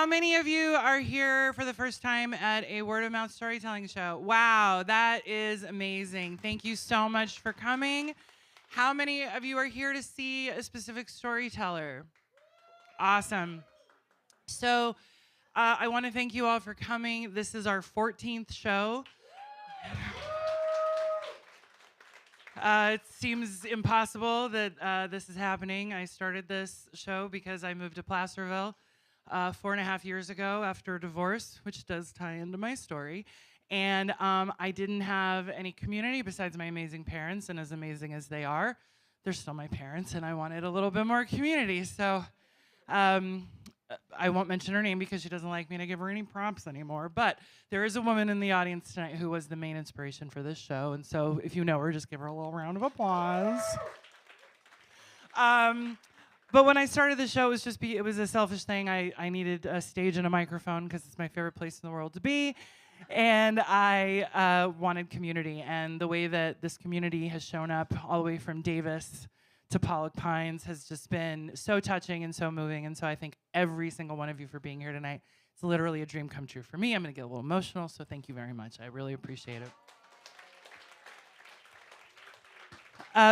How many of you are here for the first time at a word of mouth storytelling show? Wow, that is amazing. Thank you so much for coming. How many of you are here to see a specific storyteller? Awesome. So I want to thank you all for coming. This is our 14th show. It seems impossible that this is happening. I started this show because I moved to Placerville 4.5 years ago after a divorce, which does tie into my story. And I didn't have any community besides my amazing parents, and as amazing as they are, they're still my parents, and I wanted a little bit more community. So I won't mention her name because she doesn't like me to give her any props anymore, but there is a woman in the audience tonight who was the main inspiration for this show, and so if you know her, just give her a little round of applause. But when I started the show, it was a selfish thing. I needed a stage and a microphone because it's my favorite place in the world to be. And I wanted community. And the way that this community has shown up all the way from Davis to Pollock Pines has just been so touching and so moving. And so I thank every single one of you for being here tonight. It's literally a dream come true for me. I'm going to get a little emotional, so thank you very much. I really appreciate it.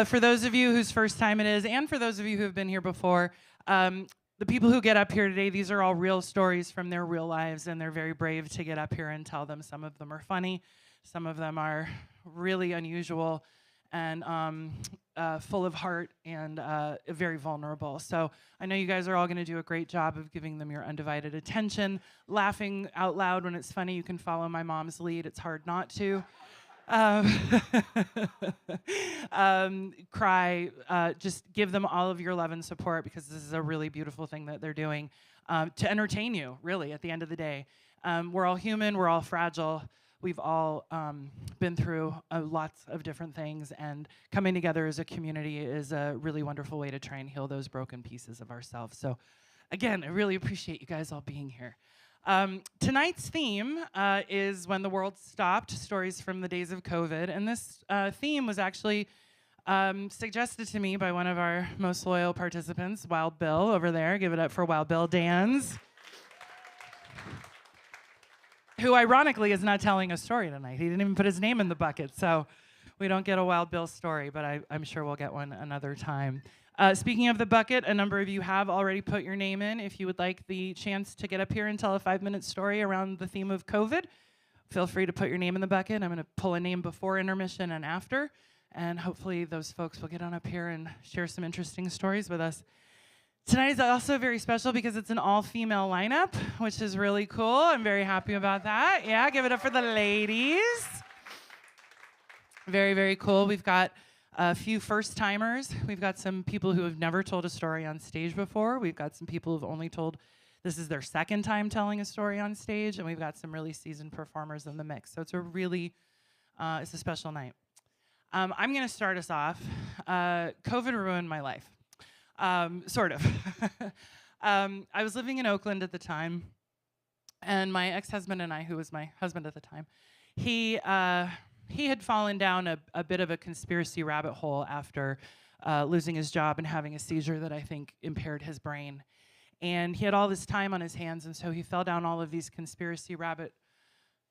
For those of you whose first time it is, and for those of you who have been here before, the people who get up here today, these are all real stories from their real lives, and they're very brave to get up here and tell them. Some of them are funny, some of them are really unusual and full of heart and very vulnerable. So I know you guys are all going to do a great job of giving them your undivided attention, laughing out loud when it's funny. You can follow my mom's lead. It's hard not to. Cry, just give them all of your love and support because this is a really beautiful thing that they're doing to entertain you, really, at the end of the day. We're all human, we're all fragile. We've all been through lots of different things, and coming together as a community is a really wonderful way to try and heal those broken pieces of ourselves. So again, I really appreciate you guys all being here. Tonight's theme is When the World Stopped, Stories from the Days of COVID. And this theme was actually suggested to me by one of our most loyal participants, Wild Bill over there. Give it up for Wild Bill Dans, who ironically is not telling a story tonight. He didn't even put his name in the bucket, so we don't get a Wild Bill story, but I'm sure we'll get one another time. Speaking of the bucket, a number of you have already put your name in. If you would like the chance to get up here and tell a 5-minute story around the theme of COVID, feel free to put your name in the bucket. I'm going to pull a name before intermission and after, and hopefully those folks will get on up here and share some interesting stories with us. Tonight is also very special because it's an all-female lineup, which is really cool. I'm very happy about that. Yeah, give it up for the ladies. Very, very cool. We've got a few first-timers. We've got some people who have never told a story on stage before. We've got some people who've only told, this is their second time telling a story on stage, and we've got some really seasoned performers in the mix. So it's a really, it's a special night. I'm gonna start us off. COVID ruined my life, sort of. I was living in Oakland at the time, and my ex-husband and I, who was my husband at the time, he had fallen down a bit of a conspiracy rabbit hole after losing his job and having a seizure that I think impaired his brain. And he had all this time on his hands, and so he fell down all of these conspiracy rabbit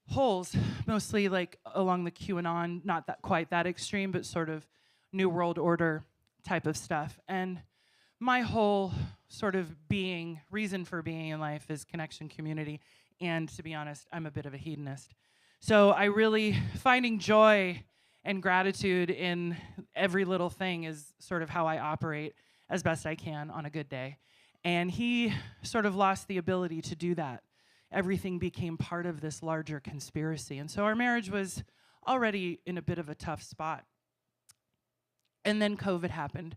holes, mostly like along the QAnon, not that quite that extreme, but sort of New World Order type of stuff. And my whole sort of reason for being in life is connection, community, and to be honest, I'm a bit of a hedonist. So I really, finding joy and gratitude in every little thing is sort of how I operate as best I can on a good day. And he sort of lost the ability to do that. Everything became part of this larger conspiracy. And so our marriage was already in a bit of a tough spot. And then COVID happened.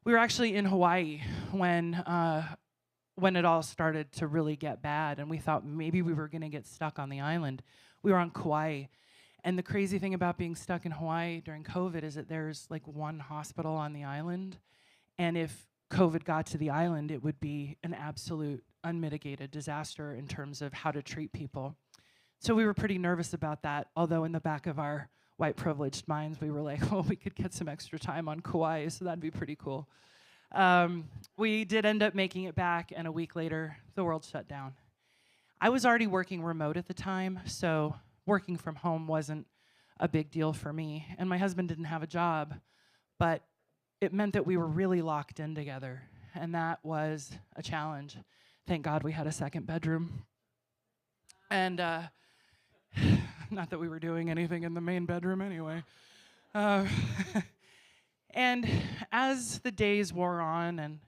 We were actually in Hawaii when it all started to really get bad, and we thought maybe we were gonna get stuck on the island. We were on Kauai, and the crazy thing about being stuck in Hawaii during COVID is that there's like one hospital on the island, and if COVID got to the island, it would be an absolute unmitigated disaster in terms of how to treat people. So we were pretty nervous about that, although in the back of our white privileged minds, we were like, well, we could get some extra time on Kauai, so that'd be pretty cool. We did end up making it back, and a week later, the world shut down. I was already working remote at the time, so working from home wasn't a big deal for me. And my husband didn't have a job, but it meant that we were really locked in together, and that was a challenge. Thank God we had a second bedroom. And not that we were doing anything in the main bedroom anyway. Uh, and as the days wore on and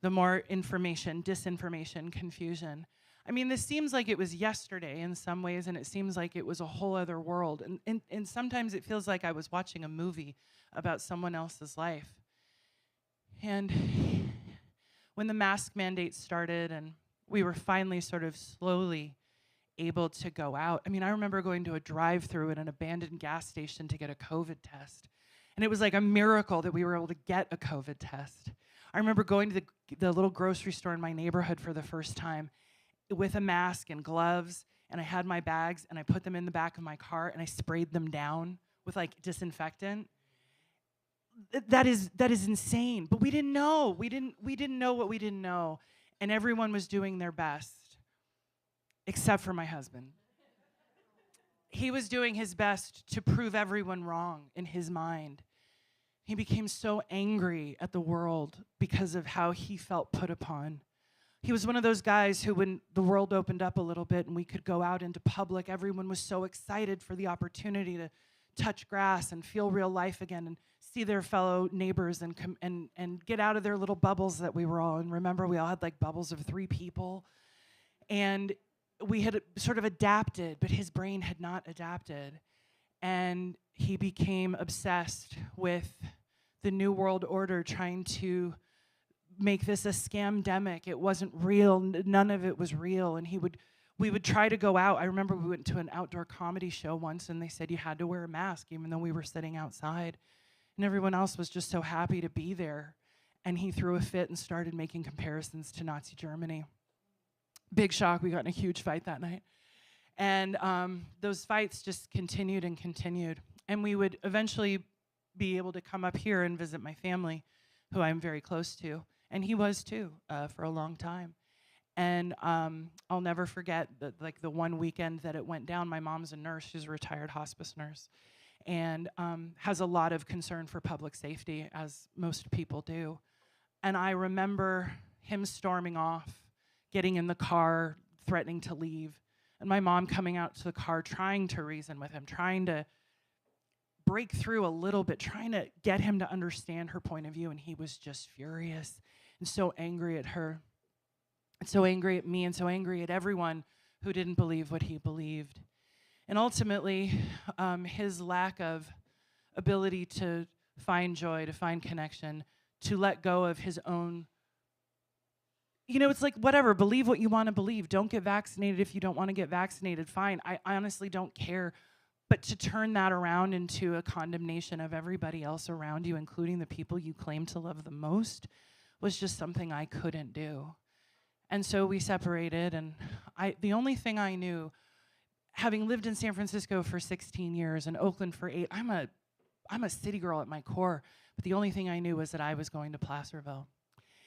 the more information, disinformation, confusion, I mean, this seems like it was yesterday in some ways, and it seems like it was a whole other world. And sometimes it feels like I was watching a movie about someone else's life. And when the mask mandate started and we were finally sort of slowly able to go out, I mean, I remember going to a drive-through at an abandoned gas station to get a COVID test. And it was like a miracle that we were able to get a COVID test. I remember going to the little grocery store in my neighborhood for the first time with a mask and gloves, and I had my bags, and I put them in the back of my car, and I sprayed them down with like disinfectant. That is insane. But we didn't know. We didn't know what we didn't know, and everyone was doing their best, except for my husband. He was doing his best to prove everyone wrong in his mind. He became so angry at the world because of how he felt put upon. He was one of those guys who, when the world opened up a little bit and we could go out into public, everyone was so excited for the opportunity to touch grass and feel real life again and see their fellow neighbors and get out of their little bubbles that we were all in. Remember, we all had like bubbles of 3 people. And we had sort of adapted, but his brain had not adapted. And he became obsessed with the New World Order, trying to make this a scamdemic. It wasn't real. None of it was real. And we would try to go out. I remember we went to an outdoor comedy show once, and they said you had to wear a mask, even though we were sitting outside. And everyone else was just so happy to be there. And he threw a fit and started making comparisons to Nazi Germany. Big shock. We got in a huge fight that night. And those fights just continued and continued. And we would eventually be able to come up here and visit my family, who I'm very close to. And he was too, for a long time. And I'll never forget the one weekend that it went down. My mom's a nurse. She's a retired hospice nurse, and has a lot of concern for public safety, as most people do. And I remember him storming off, getting in the car, threatening to leave, and my mom coming out to the car, trying to reason with him, trying to break through a little bit, trying to get him to understand her point of view. And he was just furious and so angry at her, and so angry at me, and so angry at everyone who didn't believe what he believed. And ultimately, his lack of ability to find joy, to find connection, to let go of his own, it's like, whatever, believe what you want to believe. Don't get vaccinated if you don't want to get vaccinated, fine. I honestly don't care. But to turn that around into a condemnation of everybody else around you, including the people you claim to love the most, was just something I couldn't do. And so we separated, and the only thing I knew, having lived in San Francisco for 16 years and Oakland for 8, I'm a city girl at my core, but the only thing I knew was that I was going to Placerville.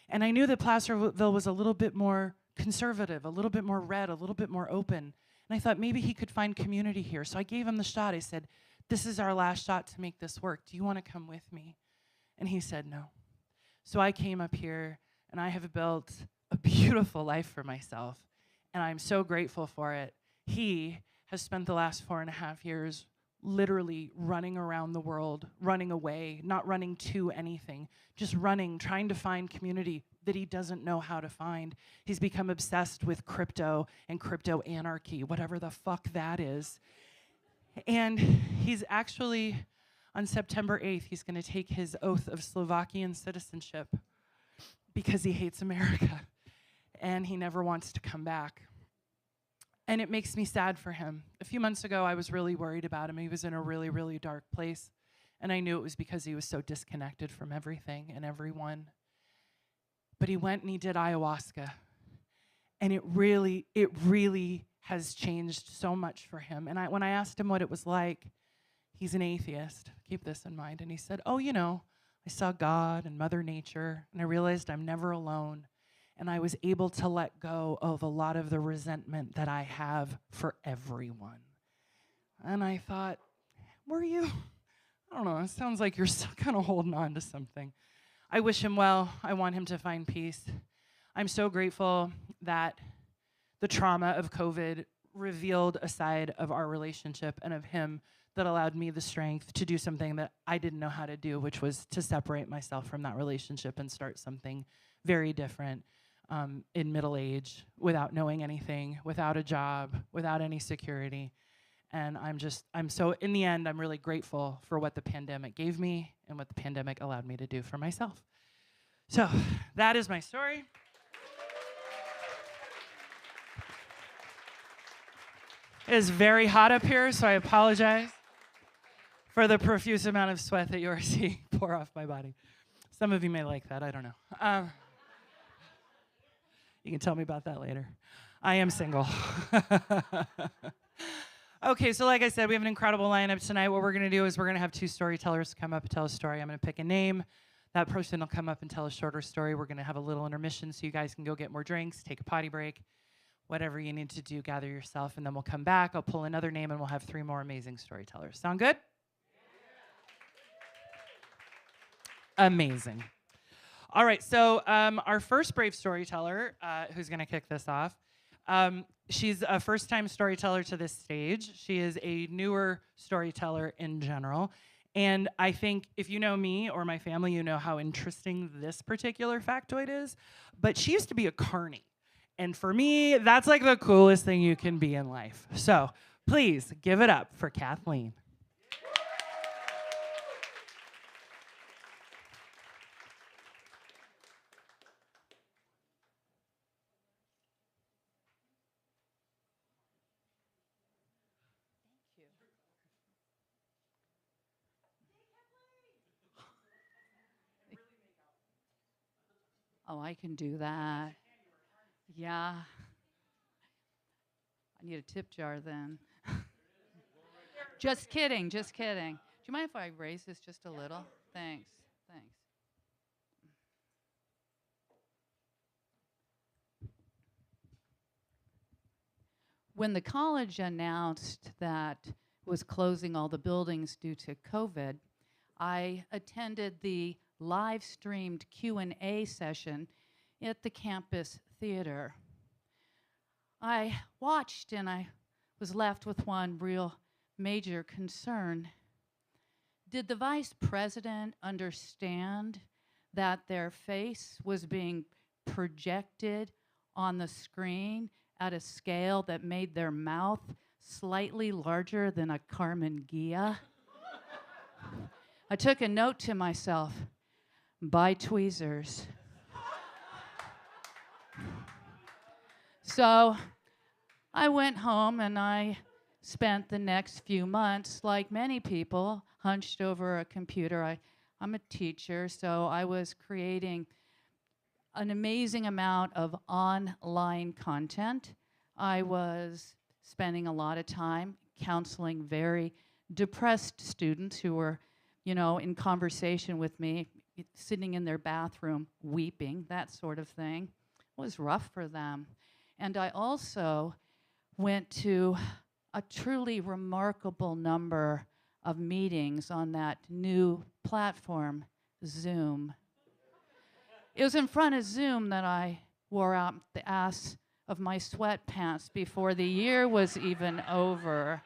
And I knew that Placerville was a little bit more conservative, a little bit more red, a little bit more open. And I thought maybe he could find community here. So I gave him the shot. I said, this is our last shot to make this work. Do you want to come with me? And he said no. So I came up here, and I have built a beautiful life for myself, and I'm so grateful for it. He has spent the last 4.5 years literally running around the world, running away, not running to anything, just running, trying to find community that he doesn't know how to find. He's become obsessed with crypto and crypto anarchy, whatever the fuck that is. And he's actually, on September 8th, he's going to take his oath of Slovakian citizenship because he hates America and he never wants to come back. And it makes me sad for him. A few months ago, I was really worried about him. He was in a really, really dark place. And I knew it was because he was so disconnected from everything and everyone. But he went and he did ayahuasca. And it really has changed so much for him. And when I asked him what it was like, he's an atheist. Keep this in mind. And he said, I saw God and Mother Nature, and I realized I'm never alone. And I was able to let go of a lot of the resentment that I have for everyone. And I thought, were you? I don't know, it sounds like you're still kind of holding on to something. I wish him well. I want him to find peace. I'm so grateful that the trauma of COVID revealed a side of our relationship and of him that allowed me the strength to do something that I didn't know how to do, which was to separate myself from that relationship and start something very different in middle age, without knowing anything, without a job, without any security. And I'm so, in the end, I'm really grateful for what the pandemic gave me and what the pandemic allowed me to do for myself. So that is my story. It is very hot up here, so I apologize for the profuse amount of sweat that you are seeing pour off my body. Some of you may like that, I don't know. You can tell me about that later. I am single. Okay, so like I said, we have an incredible lineup tonight. What we're gonna do is we're gonna have two storytellers come up and tell a story. I'm gonna pick a name. That person will come up and tell a shorter story. We're gonna have a little intermission so you guys can go get more drinks, take a potty break, whatever you need to do, gather yourself, and then we'll come back. I'll pull another name and we'll have three more amazing storytellers. Sound good? Yeah. Amazing. All right, so our first brave storyteller, who's gonna kick this off, she's a first-time storyteller to this stage. She is a newer storyteller in general. And I think if you know me or my family, you know how interesting this particular factoid is. But she used to be a carny. And for me, that's like the coolest thing you can be in life. So please give it up for Kathleen. Oh, I can do that. Yeah. I need a tip jar then. Just kidding, just kidding. Do you mind if I raise this just a little? Thanks, thanks. When the college announced that it was closing all the buildings due to COVID, I attended the live streamed Q&A session at the campus theater. I watched and I was left with one real major concern. Did the vice president understand that their face was being projected on the screen at a scale that made their mouth slightly larger than a Carmen Gia? I took a note to myself, buy tweezers. So I went home and I spent the next few months, like many people, hunched over a computer. I'm a teacher, so I was creating an amazing amount of online content. I was spending a lot of time counseling very depressed students who were, in conversation with me, sitting in their bathroom, weeping, that sort of thing. It was rough for them. And I also went to a truly remarkable number of meetings on that new platform, Zoom. It was in front of Zoom that I wore out the ass of my sweatpants before the year was even over.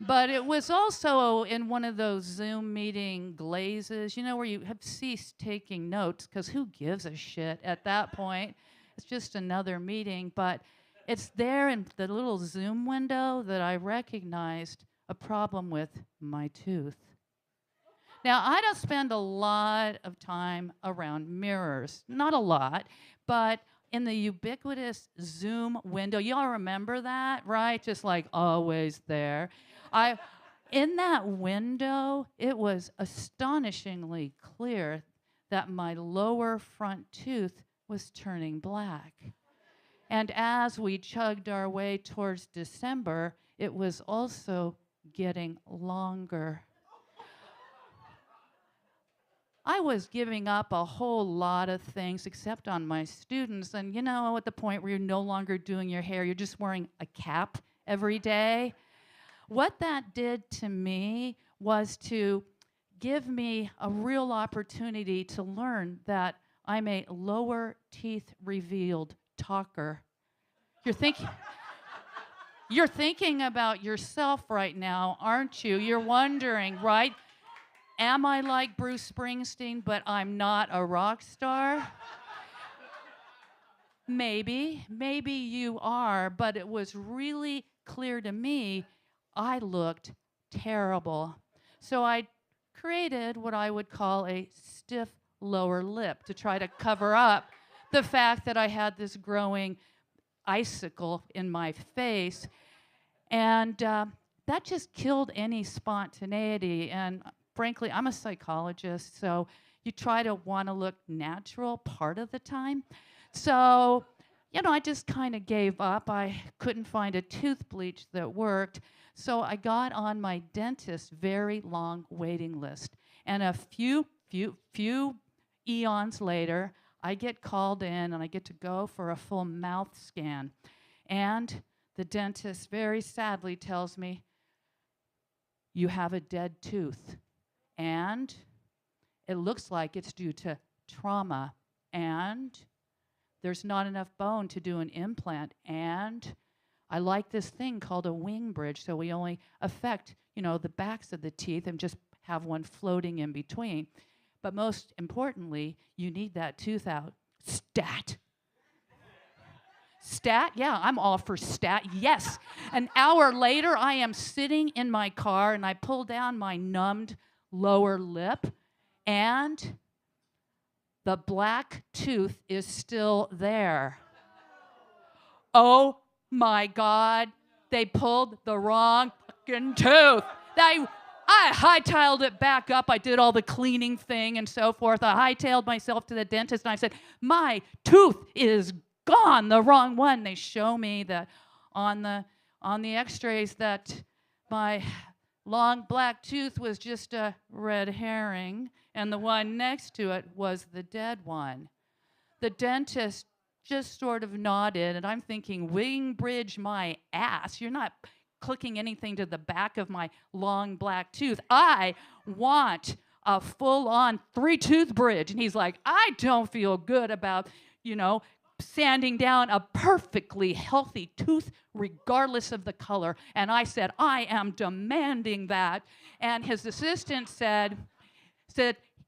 But it was also in one of those Zoom meeting glazes, where you have ceased taking notes, because who gives a shit at that point? It's just another meeting. But it's there in the little Zoom window that I recognized a problem with my tooth. Now, I don't spend a lot of time around mirrors. Not a lot, but in the ubiquitous Zoom window, y'all remember that, right? Just like always there. In that window, it was astonishingly clear that my lower front tooth was turning black. And as we chugged our way towards December, it was also getting longer. I was giving up a whole lot of things except on my students. And you know, at the point where you're no longer doing your hair, you're just wearing a cap every day. What that did to me was to give me a real opportunity to learn that I'm a lower teeth revealed talker. You're thinking you're thinking about yourself right now, aren't you? You're wondering, right? Am I like Bruce Springsteen, but I'm not a rock star? Maybe you are, but it was really clear to me I looked terrible. So I created what I would call a stiff lower lip to try to cover up the fact that I had this growing icicle in my face. And that just killed any spontaneity. And frankly, I'm a psychologist, so you try to want to look natural part of the time. So, you know, I just kind of gave up. I couldn't find a tooth bleach that worked. So I got on my dentist's very long waiting list. And a few eons later, I get called in and I get to go for a full mouth scan. And the dentist very sadly tells me, you have a dead tooth. And it looks like it's due to trauma. And there's not enough bone to do an implant. And I like this thing called a wing bridge, so we only affect, you know, the backs of the teeth and just have one floating in between. But most importantly, you need that tooth out. Stat. Stat? Yeah, I'm all for stat. Yes. An hour later, I am sitting in my car and I pull down my numbed lower lip and the black tooth is still there. Oh my God, they pulled the wrong fucking tooth. I hightailed it back up. I did all the cleaning thing and so forth. I hightailed myself to the dentist and I said, my tooth is gone, the wrong one. They show me that on the x-rays that my long black tooth was just a red herring and the one next to it was the dead one. The dentist just sort of nodded and I'm thinking, wing bridge my ass. You're not clicking anything to the back of my long black tooth. I want a full-on 3-tooth bridge. And he's like, I don't feel good about, you know, sanding down a perfectly healthy tooth regardless of the color. And I said, I am demanding that. And his assistant said,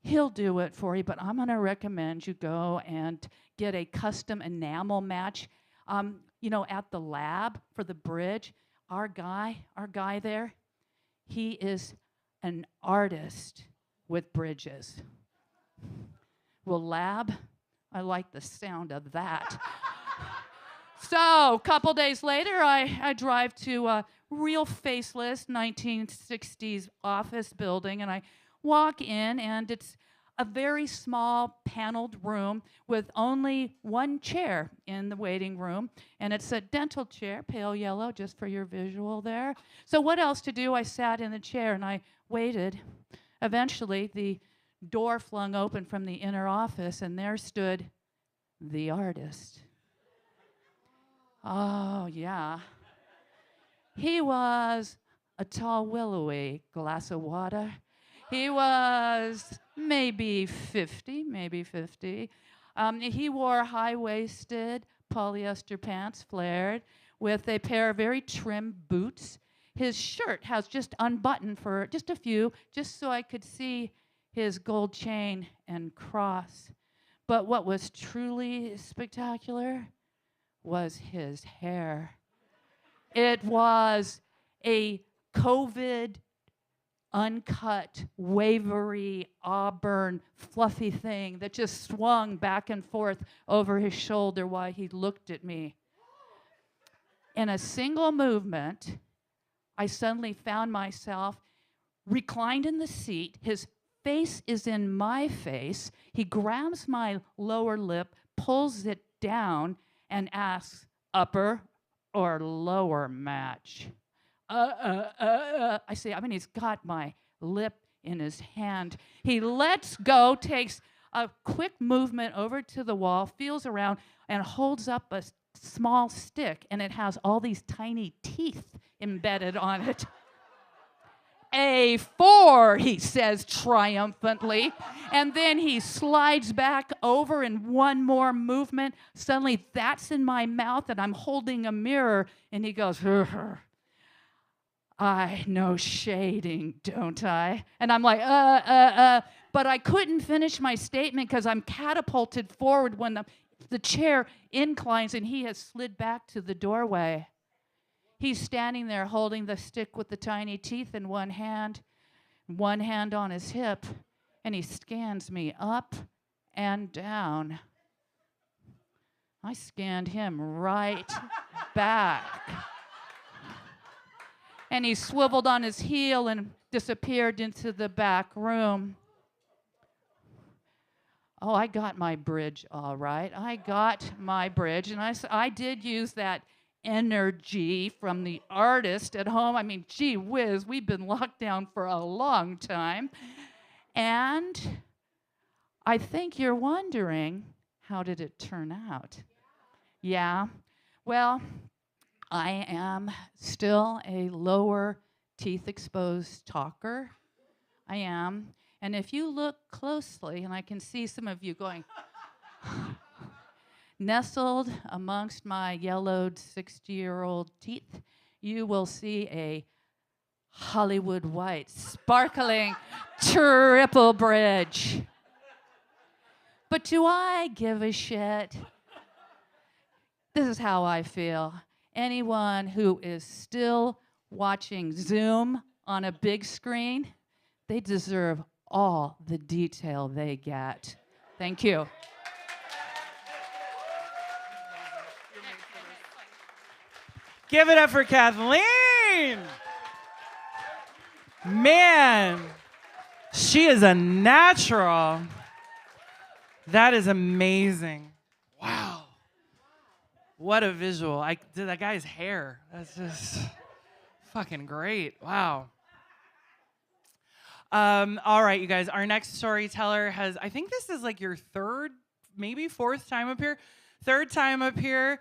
he'll do it for you, but I'm going to recommend you go and get a custom enamel match, you know, at the lab for the bridge. Our guy there, he is an artist with bridges. Well, lab, I like the sound of that. So, a couple days later, I drive to a real faceless 1960s office building, and I walk in, and it's a very small paneled room with only one chair in the waiting room, and it's a dental chair, pale yellow, just for your visual there. So what else to do? I sat in the chair and I waited. Eventually, the door flung open from the inner office, and there stood the artist. Oh, yeah. He was a tall, willowy glass of water. He was maybe 50. He wore high-waisted polyester pants, flared, with a pair of very trim boots. His shirt has just unbuttoned for just a few, just so I could see his gold chain and cross. But what was truly spectacular was his hair. It was a COVID uncut, wavery, auburn, fluffy thing that just swung back and forth over his shoulder while he looked at me. In a single movement, I suddenly found myself reclined in the seat. His face is in my face. He grabs my lower lip, pulls it down, and asks, upper or lower match? I say, I mean, he's got my lip in his hand. He lets go, takes a quick movement over to the wall, feels around, and holds up a small stick, and it has all these tiny teeth embedded on it. A4, he says triumphantly. And then he slides back over in one more movement. Suddenly, that's in my mouth, and I'm holding a mirror. And he goes, I know shading, don't I? And I'm like, But I couldn't finish my statement because I'm catapulted forward when the chair inclines, and he has slid back to the doorway. He's standing there holding the stick with the tiny teeth in one hand on his hip, and he scans me up and down. I scanned him right back. And he swiveled on his heel and disappeared into the back room. Oh, I got my bridge all right. I got my bridge, and I did use that energy from the artist at home. I mean, gee whiz, we've been locked down for a long time. And I think you're wondering, how did it turn out? Yeah, well, I am still a lower teeth exposed talker. I am. And if you look closely, and I can see some of you going, nestled amongst my yellowed 60-year-old teeth, you will see a Hollywood white, sparkling triple bridge. But do I give a shit? This is how I feel. Anyone who is still watching Zoom on a big screen, they deserve all the detail they get. Thank you. Give it up for Kathleen. Man, she is a natural. That is amazing. Wow. What a visual. That guy's hair. That's just fucking great. Wow. All right, you guys. Our next storyteller has, I think this is like your third, maybe fourth time up here. Third time up here.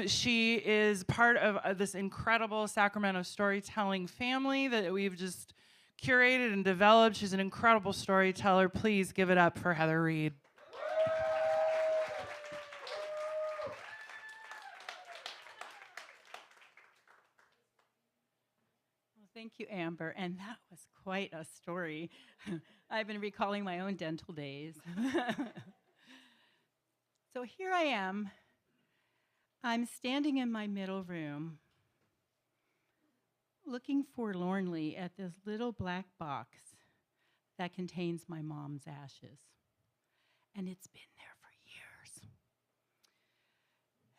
She is part of this incredible Sacramento storytelling family that we've just curated and developed. She's an incredible storyteller. Please give it up for Heather Reed. Well, thank you, Amber. And that was quite a story. I've been recalling my own dental days. So here I am. I'm standing in my middle room, looking forlornly at this little black box that contains my mom's ashes. And it's been there for years.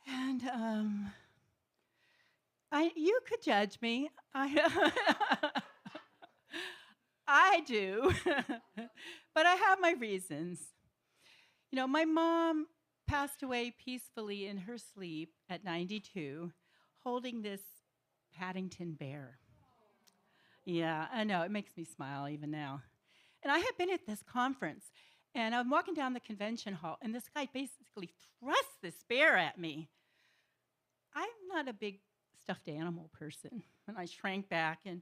And you could judge me. I do. But I have my reasons. You know, my mom passed away peacefully in her sleep at 92, holding this Paddington bear. Yeah, I know, it makes me smile even now. And I had been at this conference, and I'm walking down the convention hall, and this guy basically thrusts this bear at me. I'm not a big stuffed animal person, and I shrank back, and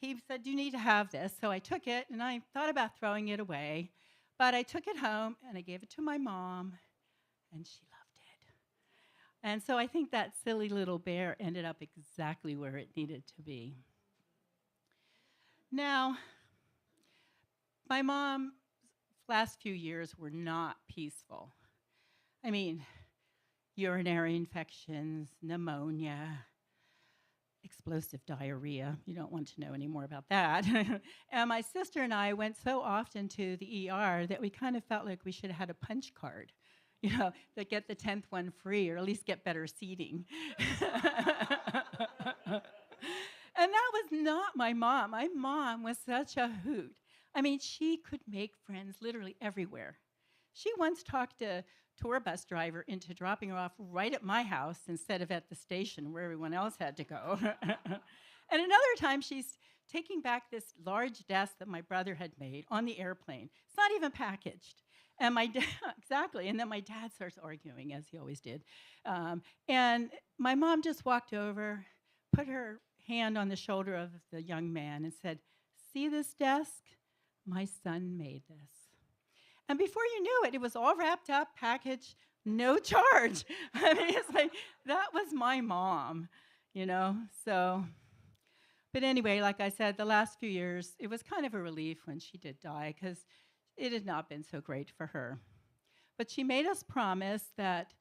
he said, you need to have this. So I took it, and I thought about throwing it away, but I took it home, and I gave it to my mom, and she loved it. And so I think that silly little bear ended up exactly where it needed to be. Now, my mom's last few years were not peaceful. I mean, urinary infections, pneumonia, explosive diarrhea. You don't want to know any more about that. And my sister and I went so often to the ER that we kind of felt like we should have had a punch card, you know, to get the 10th one free, or at least get better seating. And that was not my mom. My mom was such a hoot. I mean, she could make friends literally everywhere. She once talked a tour bus driver into dropping her off right at my house instead of at the station where everyone else had to go. And another time, she taking back this large desk that my brother had made on the airplane. It's not even packaged. And my dad, exactly, and then my dad starts arguing, as he always did. And my mom just walked over, put her hand on the shoulder of the young man and said, "See this desk? My son made this." And before you knew it, it was all wrapped up, packaged, no charge. I mean, it's like, that was my mom, you know? So, but anyway, like I said, the last few years, it was kind of a relief when she did die, because it had not been so great for her. But she made us promise that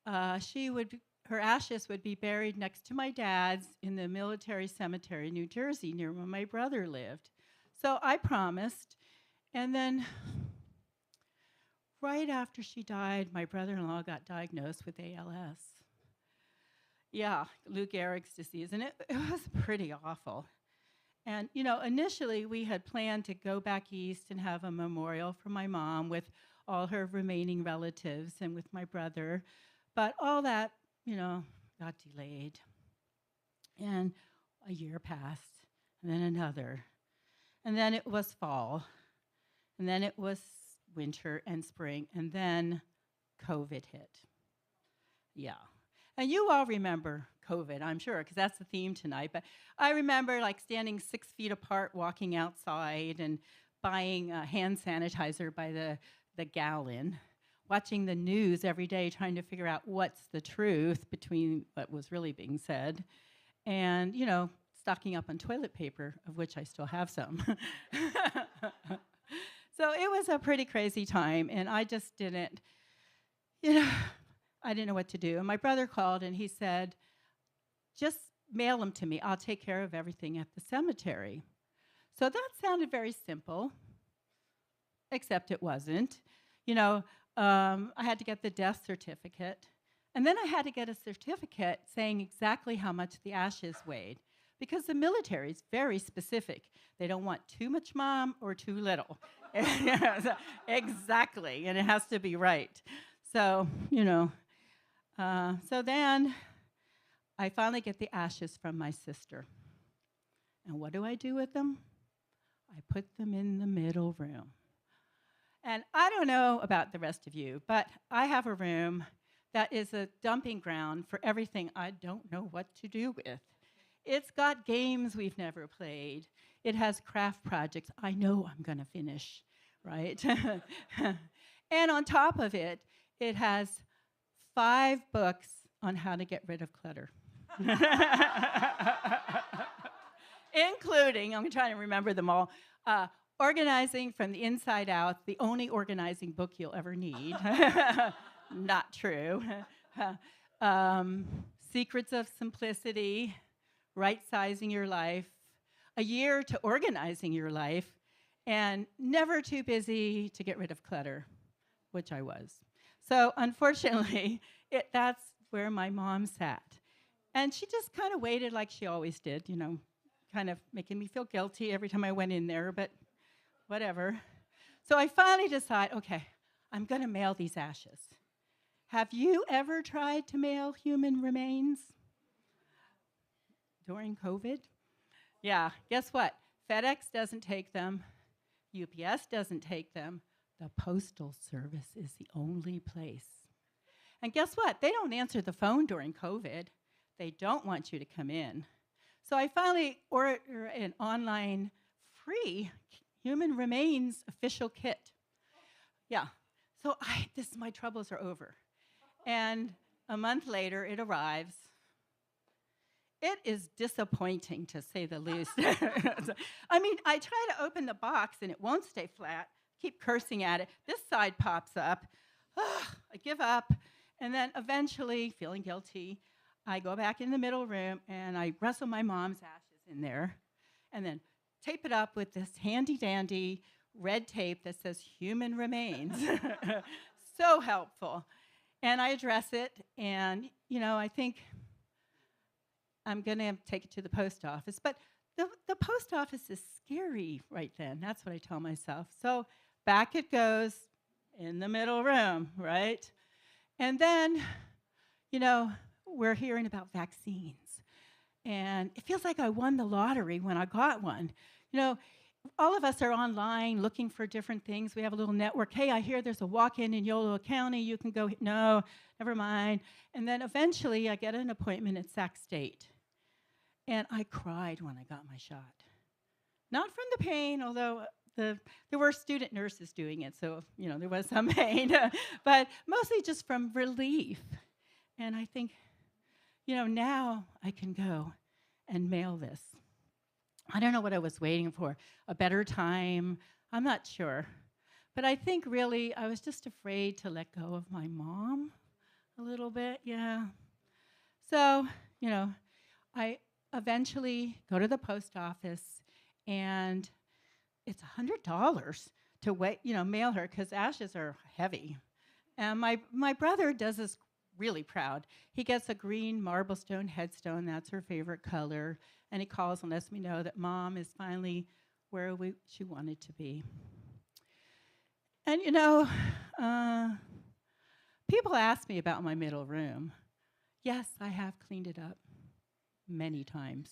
her ashes would be buried next to my dad's in the military cemetery in New Jersey, near where my brother lived. So I promised, and then right after she died, my brother-in-law got diagnosed with ALS. Yeah, Lou Gehrig's disease, and it was pretty awful. And, you know, initially we had planned to go back east and have a memorial for my mom with all her remaining relatives and with my brother. But all that, you know, got delayed. And a year passed, and then another. And then it was fall. And then it was winter and spring. And then COVID hit. Yeah. And you all remember COVID, I'm sure, because that's the theme tonight. But I remember like standing 6 feet apart, walking outside and buying hand sanitizer by the gallon, watching the news every day, trying to figure out what's the truth between what was really being said. And, you know, stocking up on toilet paper, of which I still have some. So it was a pretty crazy time, and I just didn't, you know, I didn't know what to do. And my brother called, and he said, "Just mail them to me. I'll take care of everything at the cemetery." So that sounded very simple, except it wasn't. You know, I had to get the death certificate, and then I had to get a certificate saying exactly how much the ashes weighed, because the military is very specific. They don't want too much mom or too little. Exactly, and it has to be right. So, you know, so then I finally get the ashes from my sister. And what do I do with them? I put them in the middle room. And I don't know about the rest of you, but I have a room that is a dumping ground for everything I don't know what to do with. It's got games we've never played. It has craft projects I know I'm going to finish, right? And on top of it, it has 5 books on how to get rid of clutter. Including, I'm trying to remember them all, Organizing from the Inside Out, the only organizing book you'll ever need. Not true. Secrets of Simplicity, Right-Sizing Your Life, A Year to Organizing Your Life, and Never Too Busy to Get Rid of Clutter, which I was. So unfortunately, that's where my mom sat. And she just kind of waited like she always did, you know, kind of making me feel guilty every time I went in there, but whatever. So I finally decide, okay, I'm going to mail these ashes. Have you ever tried to mail human remains during COVID? Yeah, guess what? FedEx doesn't take them. UPS doesn't take them. The Postal Service is the only place. And guess what? They don't answer the phone during COVID. They don't want you to come in. So I finally ordered an online free human remains official kit. Yeah. So my troubles are over. And a month later, it arrives. It is disappointing, to say the least. I mean, I try to open the box, and it won't stay flat. Keep cursing at it. This side pops up. I give up. And then eventually, feeling guilty, I go back in the middle room, and I wrestle my mom's ashes in there, and then tape it up with this handy-dandy red tape that says human remains. So helpful. And I address it, and, you know, I think I'm going to take it to the post office. But the post office is scary right then. That's what I tell myself. So back it goes in the middle room, right? And then, you know, we're hearing about vaccines. And it feels like I won the lottery when I got one. You know, all of us are online looking for different things. We have a little network. Hey, I hear there's a walk-in in Yolo County. You can go. No, never mind. And then eventually I get an appointment at Sac State. And I cried when I got my shot. Not from the pain, although there were student nurses doing it, so there was some pain, but mostly just from relief. And I think, now I can go and mail this. I don't know what I was waiting for, a better time, I'm not sure. But I think really I was just afraid to let go of my mom a little bit, yeah. So, I eventually go to the post office, and it's $100 to mail her, because ashes are heavy. And my brother does this really proud. He gets a green marble stone headstone, that's her favorite color, and he calls and lets me know that Mom is finally where she wanted to be. And people ask me about my middle room. Yes, I have cleaned it up many times.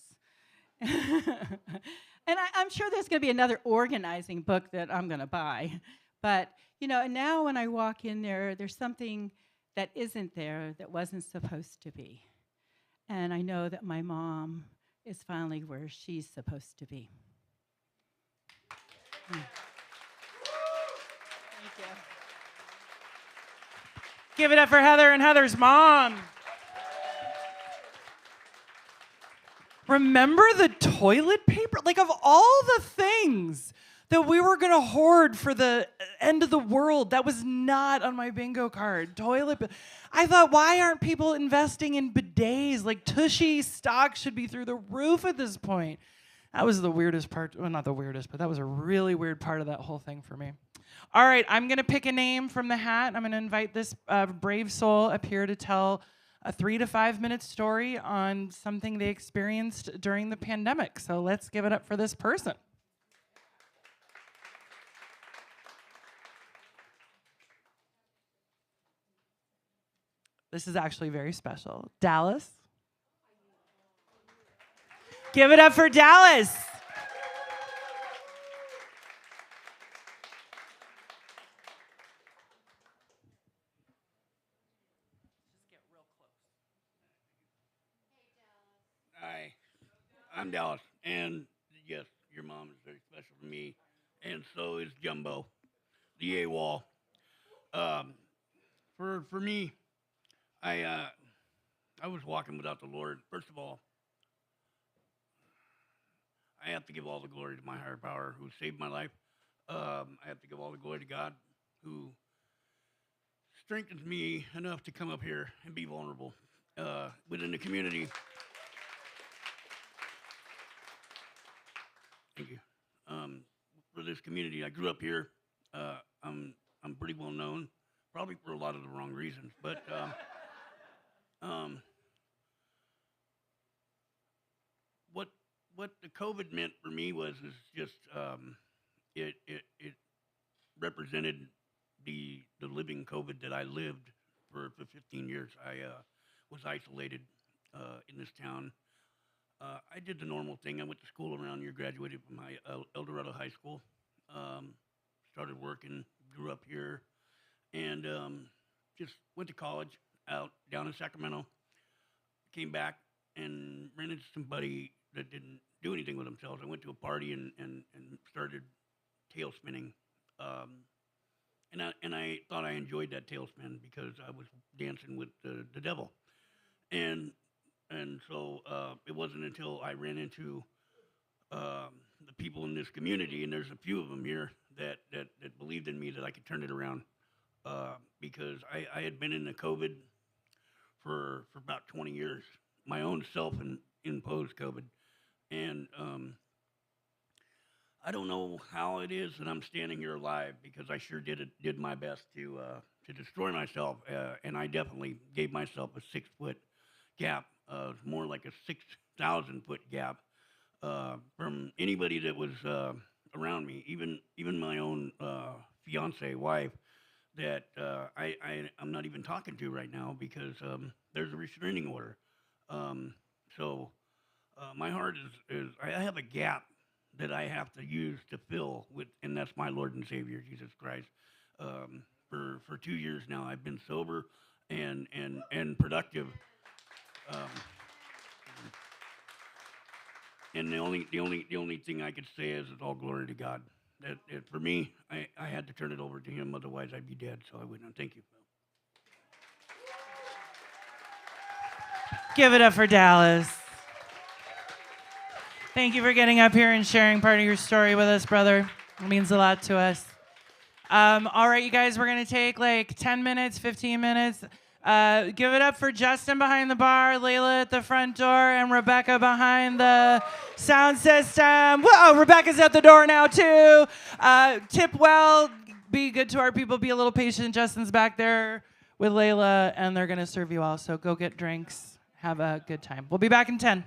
And I'm sure there's going to be another organizing book that I'm going to buy. But, and now when I walk in there, there's something that isn't there that wasn't supposed to be. And I know that my mom is finally where she's supposed to be. Thank you. Give it up for Heather and Heather's mom. Remember the toilet paper? Like, of all the things that we were going to hoard for the end of the world, that was not on my bingo card. I thought, why aren't people investing in bidets? Like, Tushy stock should be through the roof at this point. That was the weirdest part. Well, not the weirdest, but that was a really weird part of that whole thing for me. All right, I'm going to pick a name from the hat. I'm going to invite this brave soul up here to tell a 3 to 5 minute story on something they experienced during the pandemic. So let's give it up for this person. This is actually very special. Dallas. Give it up for Dallas. Hi, I'm Dallas, and yes, your mom is very special to me, and so is Jumbo, the AWOL. For me, I was walking without the Lord. First of all, I have to give all the glory to my higher power who saved my life. I have to give all the glory to God who strengthens me enough to come up here and be vulnerable within the community. Thank you. For this community, I grew up here. I'm pretty well known, probably for a lot of the wrong reasons. But what the COVID meant for me is just it represented the living COVID that I lived for 15 years. I was isolated in this town. I did the normal thing. I went to school around here, graduated from El Dorado High School, started working, grew up here, and just went to college out down in Sacramento. Came back and ran into somebody that didn't do anything with themselves. I went to a party and started tail spinning. And I thought I enjoyed that tailspin because I was dancing with the devil. And so it wasn't until I ran into the people in this community, and there's a few of them here that believed in me that I could turn it around. Because I had been in the COVID for about 20 years, my own self-imposed COVID. And I don't know how it is that I'm standing here alive, because I sure did my best to destroy myself, and I definitely gave myself a 6-foot gap, more like a 6,000-foot gap from anybody that was around me, even my own fiance wife that I'm not even talking to right now because there's a restraining order. So My heart is I have a gap that I have to use to fill with, and that's my Lord and Savior Jesus Christ. For 2 years now, I've been sober and productive. Um, and the only thing I could say is it's all glory to God. That for me, I had to turn it over to Him, otherwise I'd be dead. So I wouldn't. Thank you. Give it up for Dallas. Thank you for getting up here and sharing part of your story with us, brother. It means a lot to us. All right, you guys, we're going to take like 10 minutes, 15 minutes. Give it up for Justin behind the bar, Layla at the front door, and Rebecca behind the sound system. Whoa, Rebecca's at the door now, too. Tip well, be good to our people, be a little patient. Justin's back there with Layla, and they're going to serve you all. So go get drinks. Have a good time. We'll be back in 10.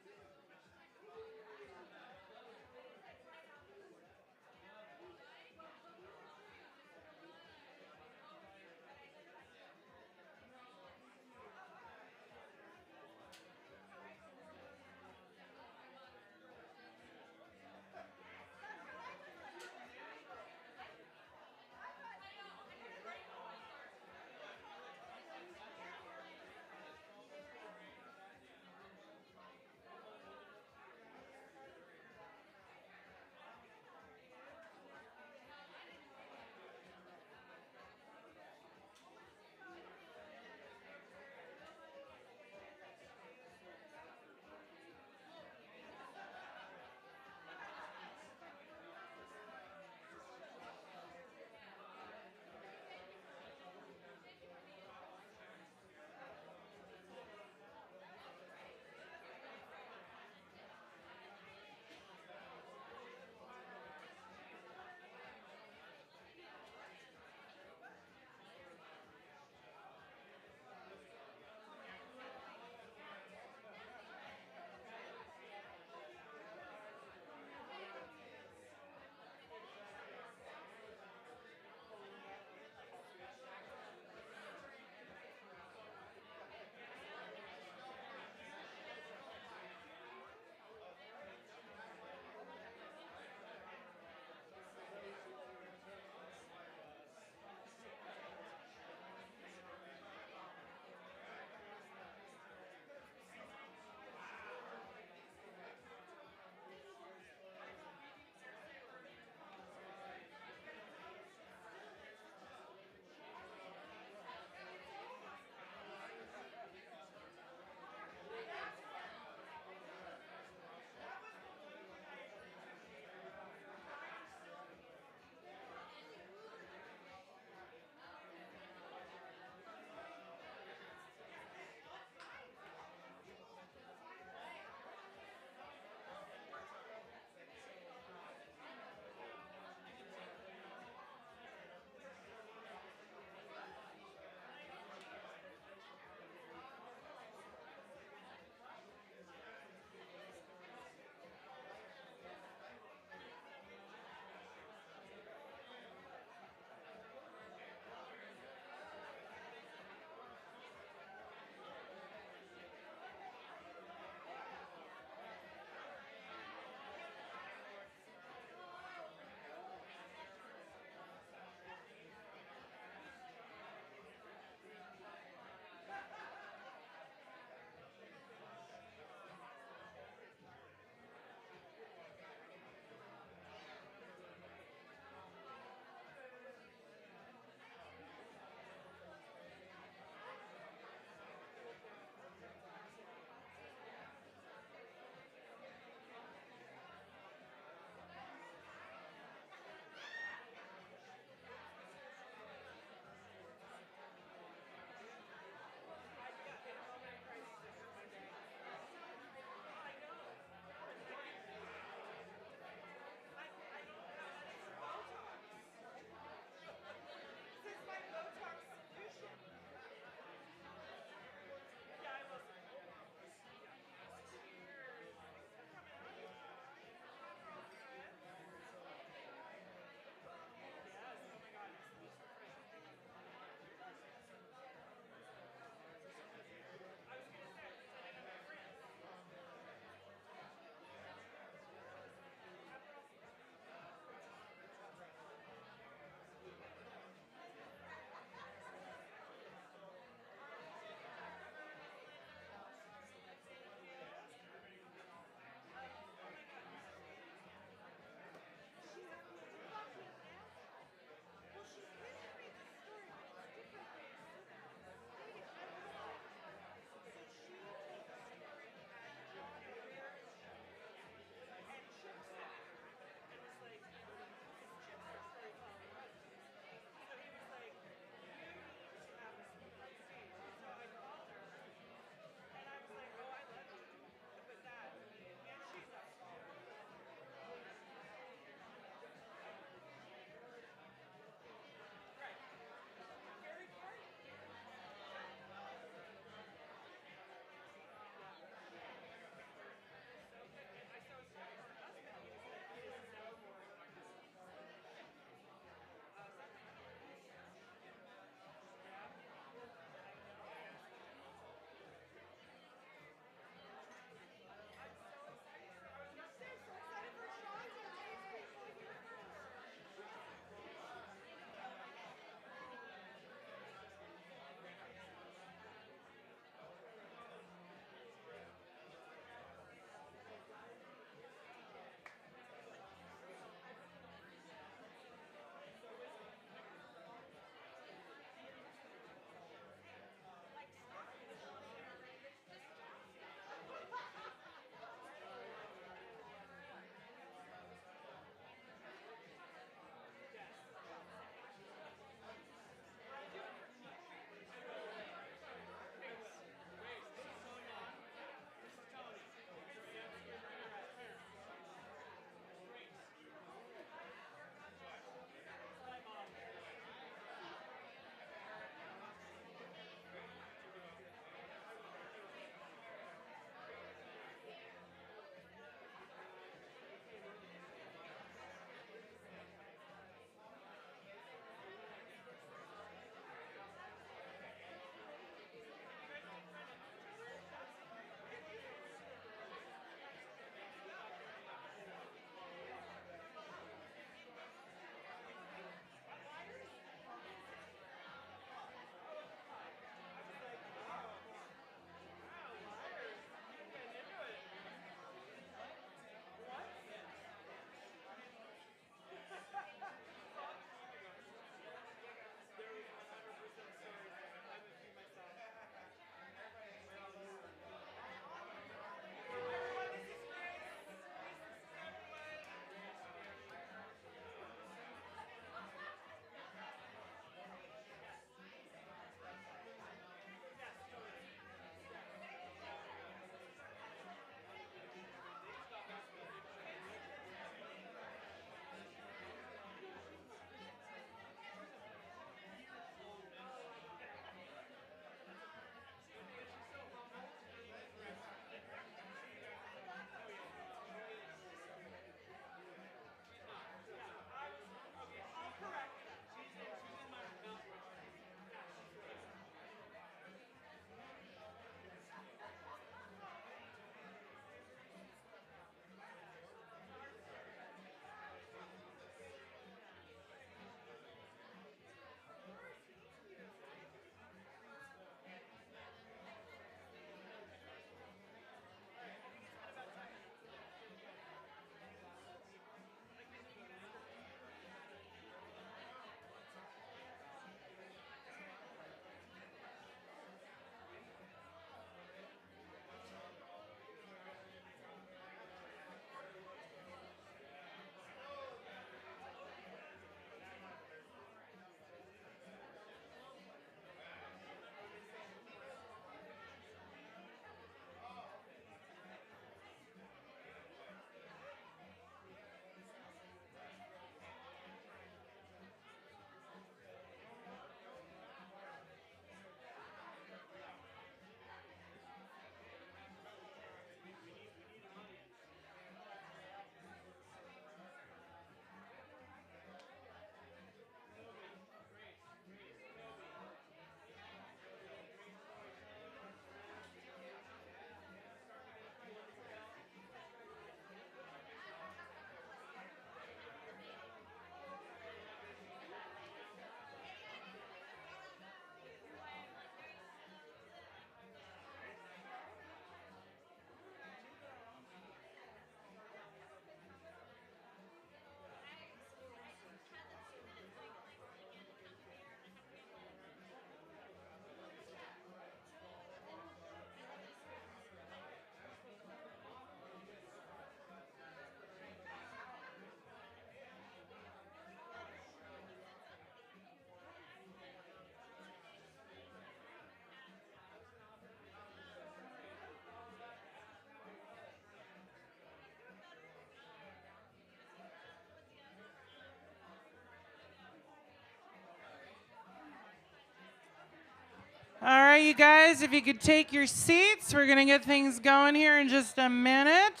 right, you guys, if you could take your seats, we're going to get things going here in just a minute.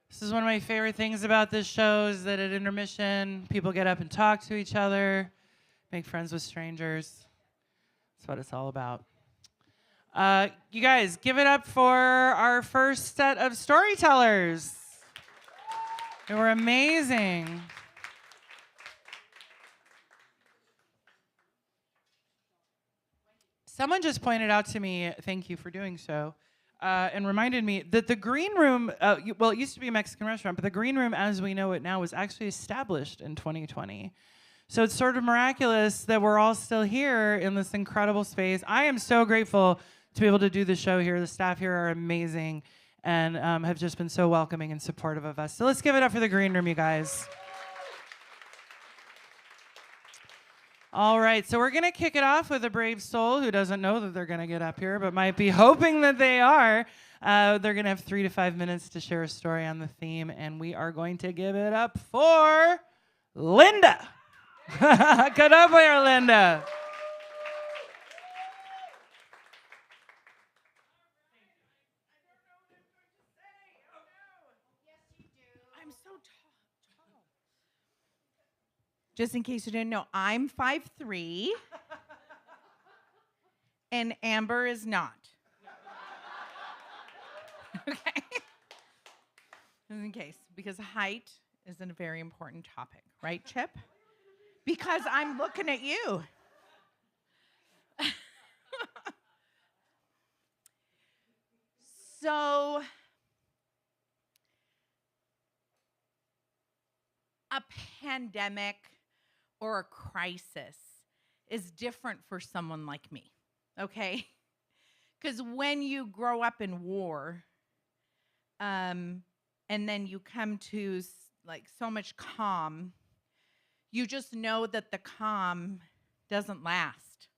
This is one of my favorite things about this show is that at intermission, people get up and talk to each other, make friends with strangers. That's what it's all about. You guys, give it up for our first set of storytellers. They were amazing. Someone just pointed out to me, thank you for doing so, and reminded me that the green room, well, it used to be a Mexican restaurant, but the green room as we know it now was actually established in 2020. So it's sort of miraculous that we're all still here in this incredible space. I am so grateful to be able to do the show here. The staff here are amazing and have just been so welcoming and supportive of us. So let's give it up for the green room, you guys. All right, so we're going to kick it off with a brave soul who doesn't know that they're going to get up here, but might be hoping that they are. They're going to have 3 to 5 minutes to share a story on the theme, and we are going to give it up for Linda. Get up here, Linda. I'm so tall. Just in case you didn't know, I'm 5'3", and Amber is not. Okay? Just in case, because height is a very important topic, right, Chip? Because I'm looking at you. So, a pandemic or a crisis is different for someone like me, okay? Because when you grow up in war, and then you come to like so much calm, you just know that the calm doesn't last,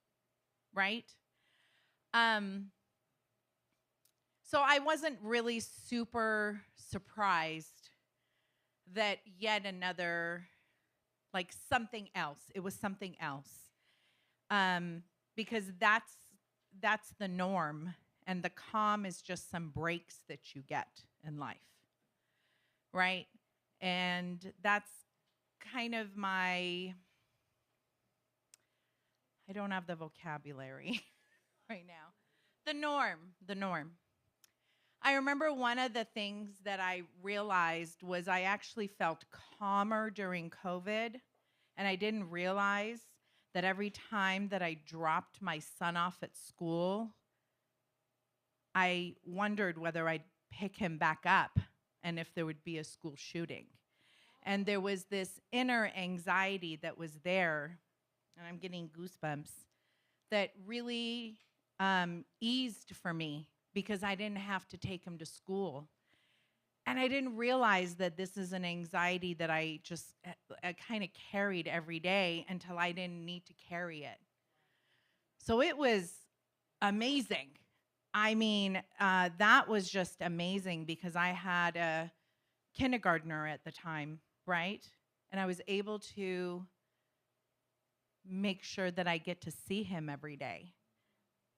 right? So I wasn't really super surprised that yet another, like something else. It was something else, because that's the norm, and the calm is just some breaks that you get in life, right? And that's kind of I don't have the vocabulary right now. The norm. I remember one of the things that I realized was I actually felt calmer during COVID, and I didn't realize that every time that I dropped my son off at school, I wondered whether I'd pick him back up and if there would be a school shooting. And there was this inner anxiety that was there, and I'm getting goosebumps, that really eased for me because I didn't have to take him to school. And I didn't realize that this is an anxiety that I kind of carried every day until I didn't need to carry it. So it was amazing. I mean, that was just amazing because I had a kindergartner at the time, right? And I was able to make sure that I get to see him every day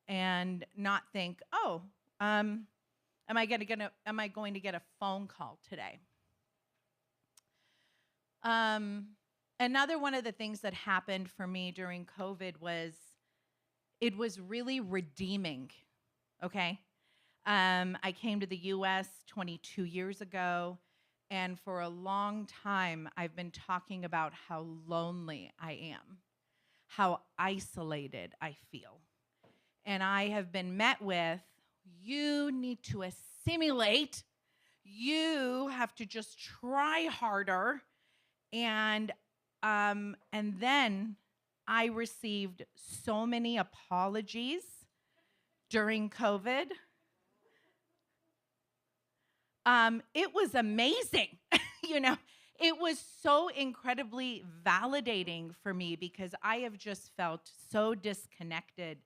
and not think, oh, am I going to get a phone call today? Another one of the things that happened for me during COVID was it was really redeeming, okay? I came to the U.S. 22 years ago, and for a long time, I've been talking about how lonely I am, how isolated I feel. And I have been met with, you need to assimilate, you have to just try harder. And then I received so many apologies during COVID. It was amazing, It was so incredibly validating for me because I have just felt so disconnected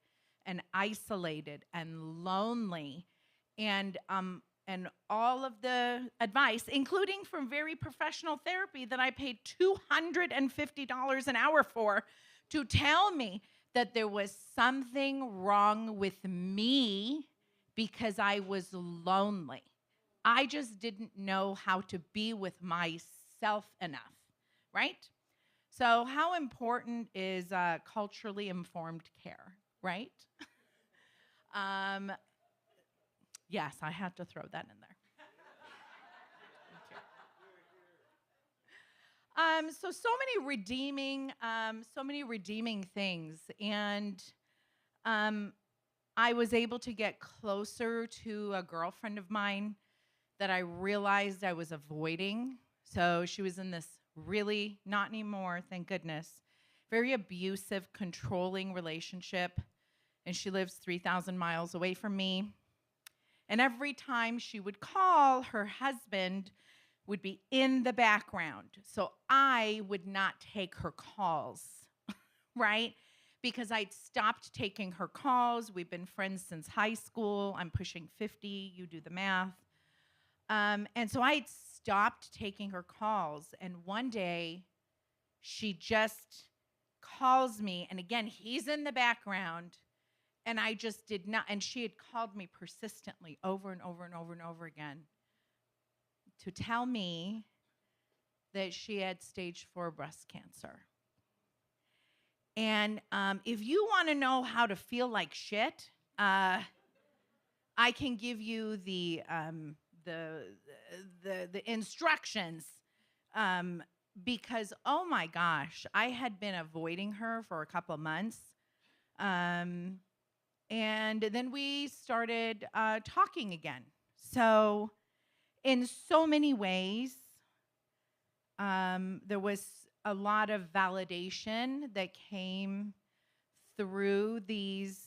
and isolated and lonely, and all of the advice, including from very professional therapy that I paid $250 an hour for, to tell me that there was something wrong with me because I was lonely. I just didn't know how to be with myself enough, right? So, how important is culturally informed care, right? Yes, I had to throw that in there. So many redeeming things, and I was able to get closer to a girlfriend of mine that I realized I was avoiding. So she was in this really, not anymore, thank goodness, very abusive, controlling relationship, and she lives 3,000 miles away from me. And every time she would call, her husband would be in the background. So I would not take her calls, right? Because I'd stopped taking her calls. We've been friends since high school. I'm pushing 50. You do the math. And so I'd stopped taking her calls. And one day, she just calls me. And again, he's in the background. And I just did not. And she had called me persistently over and over and over and over again to tell me that she had stage 4 breast cancer. And if you want to know how to feel like shit, I can give you the instructions, because oh my gosh, I had been avoiding her for a couple of months, and then we started talking again. So in so many ways, there was a lot of validation that came through these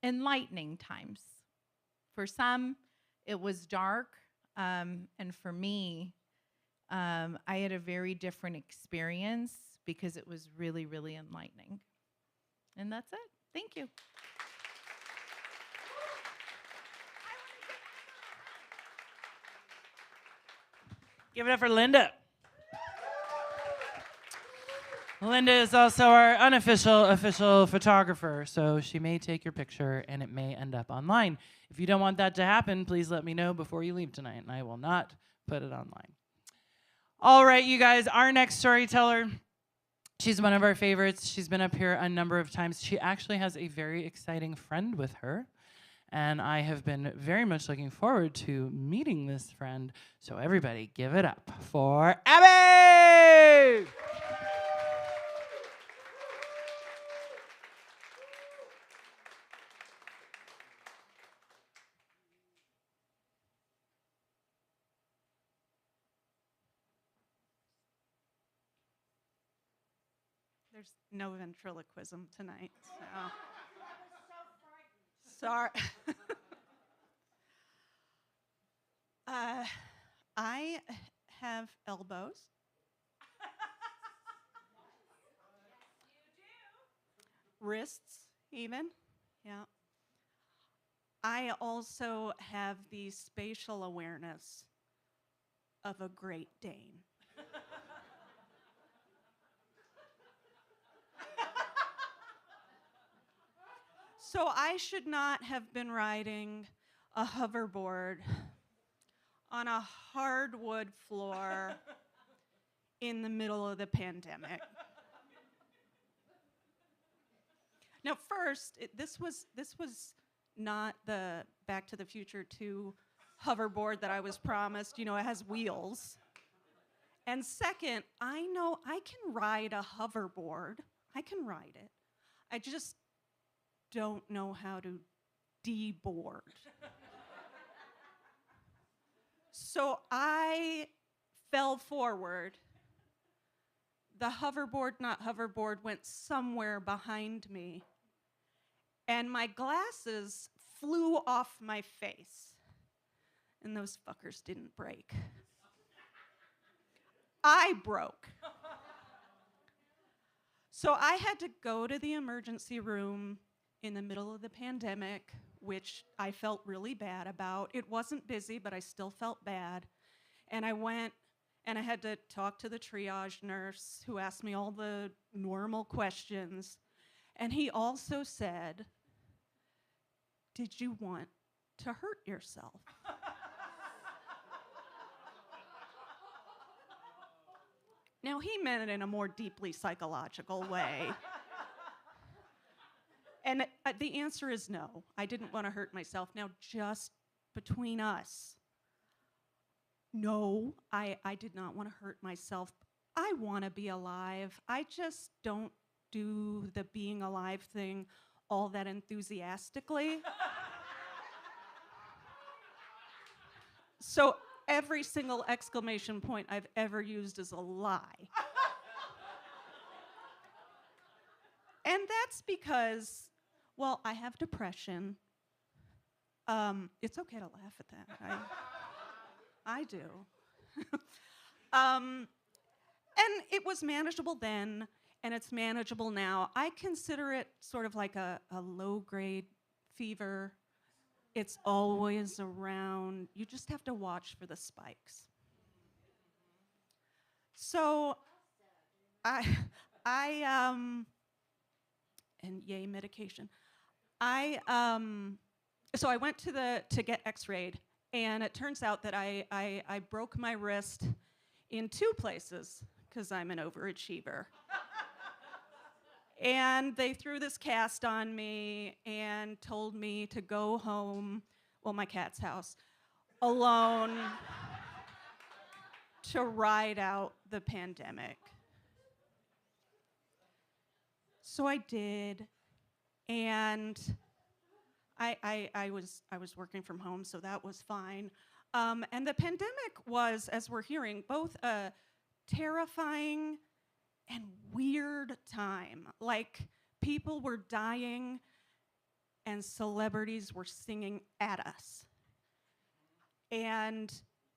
enlightening times. For some, it was dark, and for me, I had a very different experience because it was really, really enlightening. And that's it. Thank you. Give it up for Linda. Linda is also our unofficial official photographer, so she may take your picture and it may end up online. If you don't want that to happen, please let me know before you leave tonight, and I will not put it online. All right, you guys, our next storyteller, she's one of our favorites. She's been up here a number of times. She actually has a very exciting friend with her, and I have been very much looking forward to meeting this friend. So everybody give it up for Abby! There's no ventriloquism tonight, so. Sorry. I have elbows. Wrists, even. Yeah. I also have the spatial awareness of a Great Dane. So I should not have been riding a hoverboard on a hardwood floor in the middle of the pandemic. Now, first, this was not the Back to the Future 2 hoverboard that I was promised. You know, it has wheels. And second, I know I can ride a hoverboard. I can ride it. I just don't know how to deboard. So I fell forward. The hoverboard, not hoverboard, went somewhere behind me. And my glasses flew off my face. And those fuckers didn't break. I broke. So I had to go to the emergency room in the middle of the pandemic, which I felt really bad about. It wasn't busy, but I still felt bad. And I went and I had to talk to the triage nurse who asked me all the normal questions. And he also said, "Did you want to hurt yourself?" Now, he meant it in a more deeply psychological way. And the answer is no. I didn't want to hurt myself. Now, just between us, no, I did not want to hurt myself. I want to be alive. I just don't do the being alive thing all that enthusiastically. So every single exclamation point I've ever used is a lie. And that's because, well, I have depression. It's okay to laugh at that. I do. And it was manageable then, and it's manageable now. I consider it sort of like a low-grade fever. It's always around. You just have to watch for the spikes. So and yay, medication. So I went to get x-rayed, and it turns out that I broke my wrist in 2 places because I'm an overachiever. And they threw this cast on me and told me to go home, well, my cat's house, alone to ride out the pandemic. So I did, and I was working from home, so that was fine. And the pandemic was, as we're hearing, both a terrifying and weird time. Like, people were dying and celebrities were singing at us. And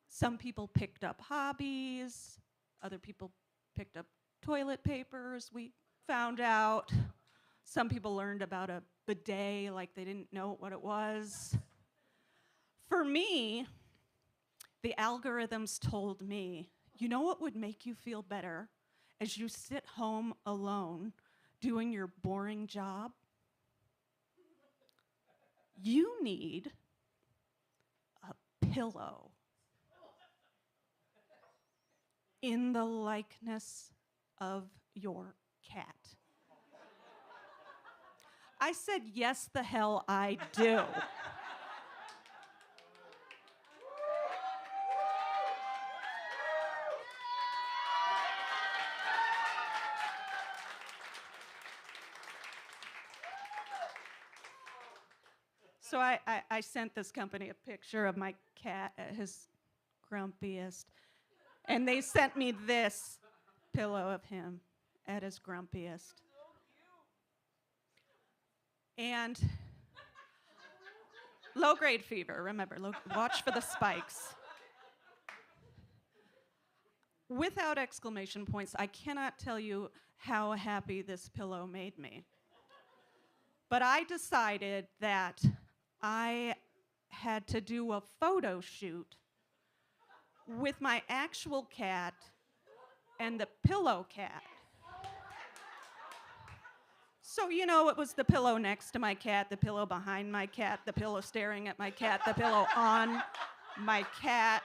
some people picked up hobbies, other people picked up toilet papers, we found out. Some people learned about a bidet like they didn't know what it was. For me, the algorithms told me, you know what would make you feel better as you sit home alone doing your boring job? You need a pillow in the likeness of your cat. I said, yes, the hell I do. So I sent this company a picture of my cat at his grumpiest, and they sent me this pillow of him at his grumpiest. And low-grade fever, remember, watch for the spikes. Without exclamation points, I cannot tell you how happy this pillow made me. But I decided that I had to do a photo shoot with my actual cat and the pillow cat. So, you know, it was the pillow next to my cat, the pillow behind my cat, the pillow staring at my cat, the pillow on my cat.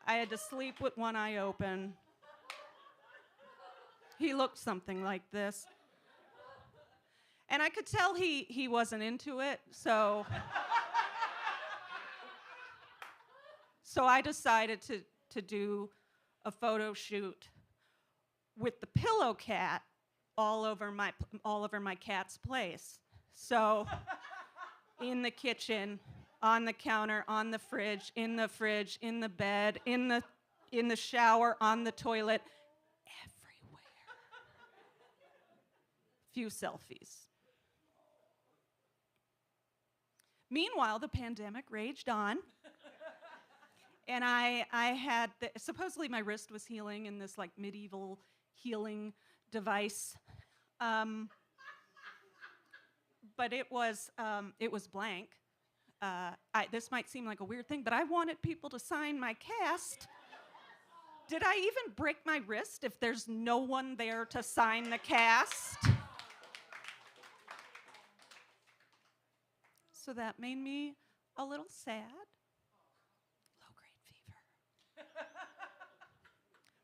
I had to sleep with one eye open. He looked something like this. And I could tell he wasn't into it, so I decided to do a photo shoot with the pillow cat all over my cat's place. So in the kitchen, on the counter, on the fridge, in the bed, in the shower, on the toilet, everywhere. Few selfies. Meanwhile, the pandemic raged on. And I had, supposedly my wrist was healing in this like medieval healing device. But it was blank. This might seem like a weird thing, but I wanted people to sign my cast. Did I even break my wrist if there's no one there to sign the cast? So that made me a little sad. Low-grade fever.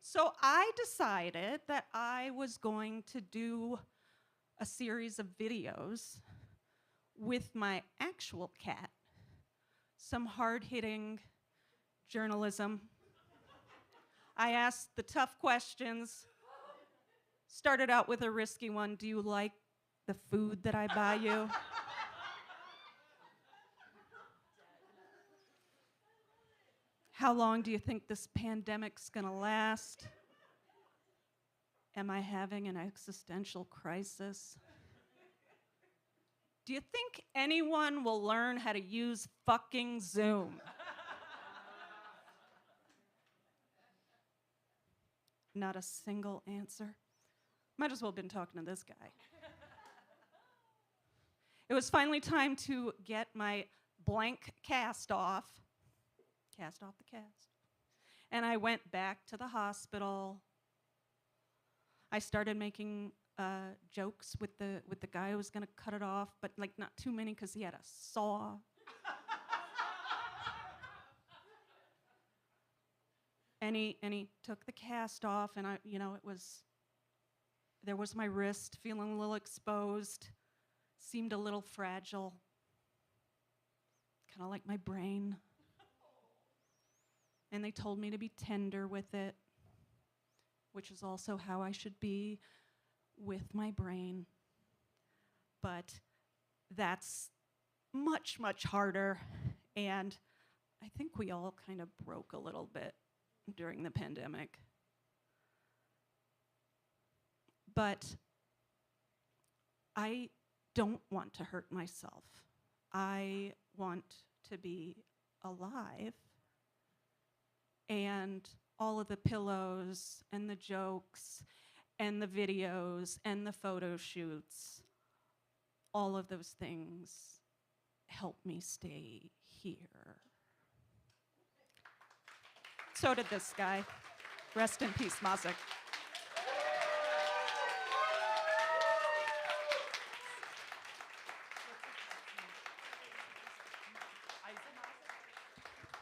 So I decided that I was going to do a series of videos with my actual cat, some hard-hitting journalism. I asked the tough questions, started out with a risky one. Do you like the food that I buy you? How long do you think this pandemic's gonna last? Am I having an existential crisis? Do you think anyone will learn how to use fucking Zoom? Not a single answer. Might as well have been talking to this guy. It was finally time to get my blank cast off the cast. And I went back to the hospital. I started making jokes with the guy who was gonna cut it off, but like not too many because he had a saw. And he took the cast off, and there was my wrist feeling a little exposed, seemed a little fragile, kind of like my brain. And they told me to be tender with it, which is also how I should be with my brain. But that's much, much harder, and I think we all kind of broke a little bit during the pandemic. But I don't want to hurt myself. I want to be alive. And all of the pillows and the jokes and the videos and the photo shoots, all of those things help me stay here. So did this guy. Rest in peace, Mazik.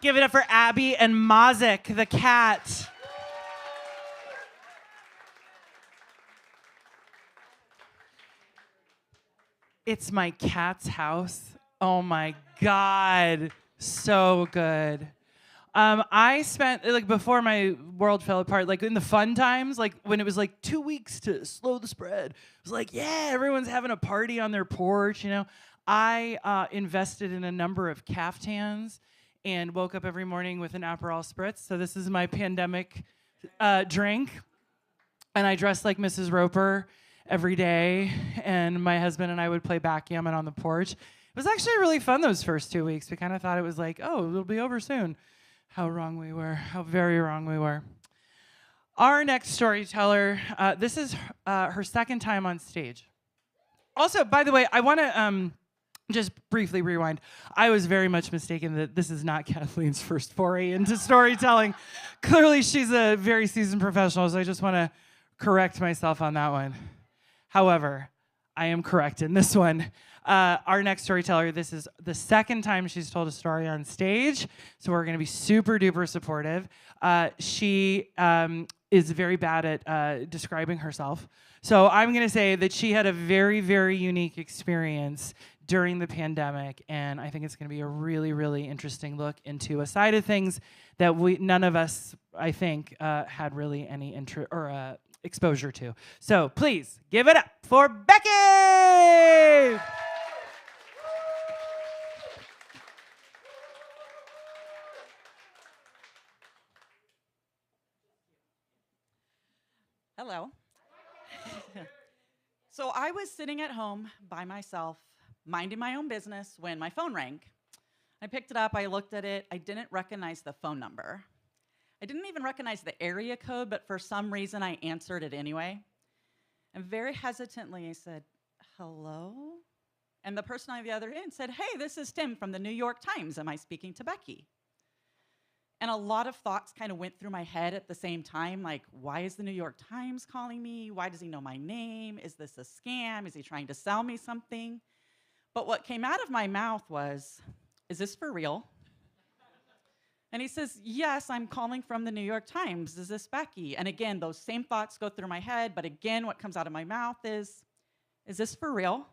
Give it up for Abby and Mazik, the cat. It's my cat's house. Oh my God. So good. I spent, like, before my world fell apart, like in the fun times, like when it was like 2 weeks to slow the spread, it was like, yeah, everyone's having a party on their porch, you know. I invested in a number of caftans and woke up every morning with an Aperol Spritz. So this is my pandemic drink. And I dressed like Mrs. Roper every day. And my husband and I would play backgammon on the porch. It was actually really fun those first 2 weeks. We kind of thought it was like, oh, it'll be over soon. How wrong we were. How very wrong we were. Our next storyteller, this is her second time on stage. Also, by the way, I want to just briefly rewind. I was very much mistaken that this is not Kathleen's first foray into storytelling. Clearly, she's a very seasoned professional, so I just want to correct myself on that one. However, I am correct in this one. Our next storyteller, this is the second time she's told a story on stage, so we're going to be super duper supportive. She is very bad at describing herself. So I'm going to say that she had a very, very unique experience during the pandemic, and I think it's going to be a really, really interesting look into a side of things that none of us, I think, had really any exposure to. So please give it up for Becky! Hello. So I was sitting at home by myself, minding my own business, when my phone rang. I picked it up, I looked at it, I didn't recognize the phone number. I didn't even recognize the area code, but for some reason I answered it anyway. And very hesitantly I said, hello? And the person on the other end said, hey, this is Tim from the New York Times. Am I speaking to Becky? And a lot of thoughts kind of went through my head at the same time, like, why is the New York Times calling me? Why does he know my name? Is this a scam? Is he trying to sell me something? But what came out of my mouth was, is this for real? And he says, yes, I'm calling from the New York Times. Is this Becky? And again, those same thoughts go through my head, but again, what comes out of my mouth is this for real?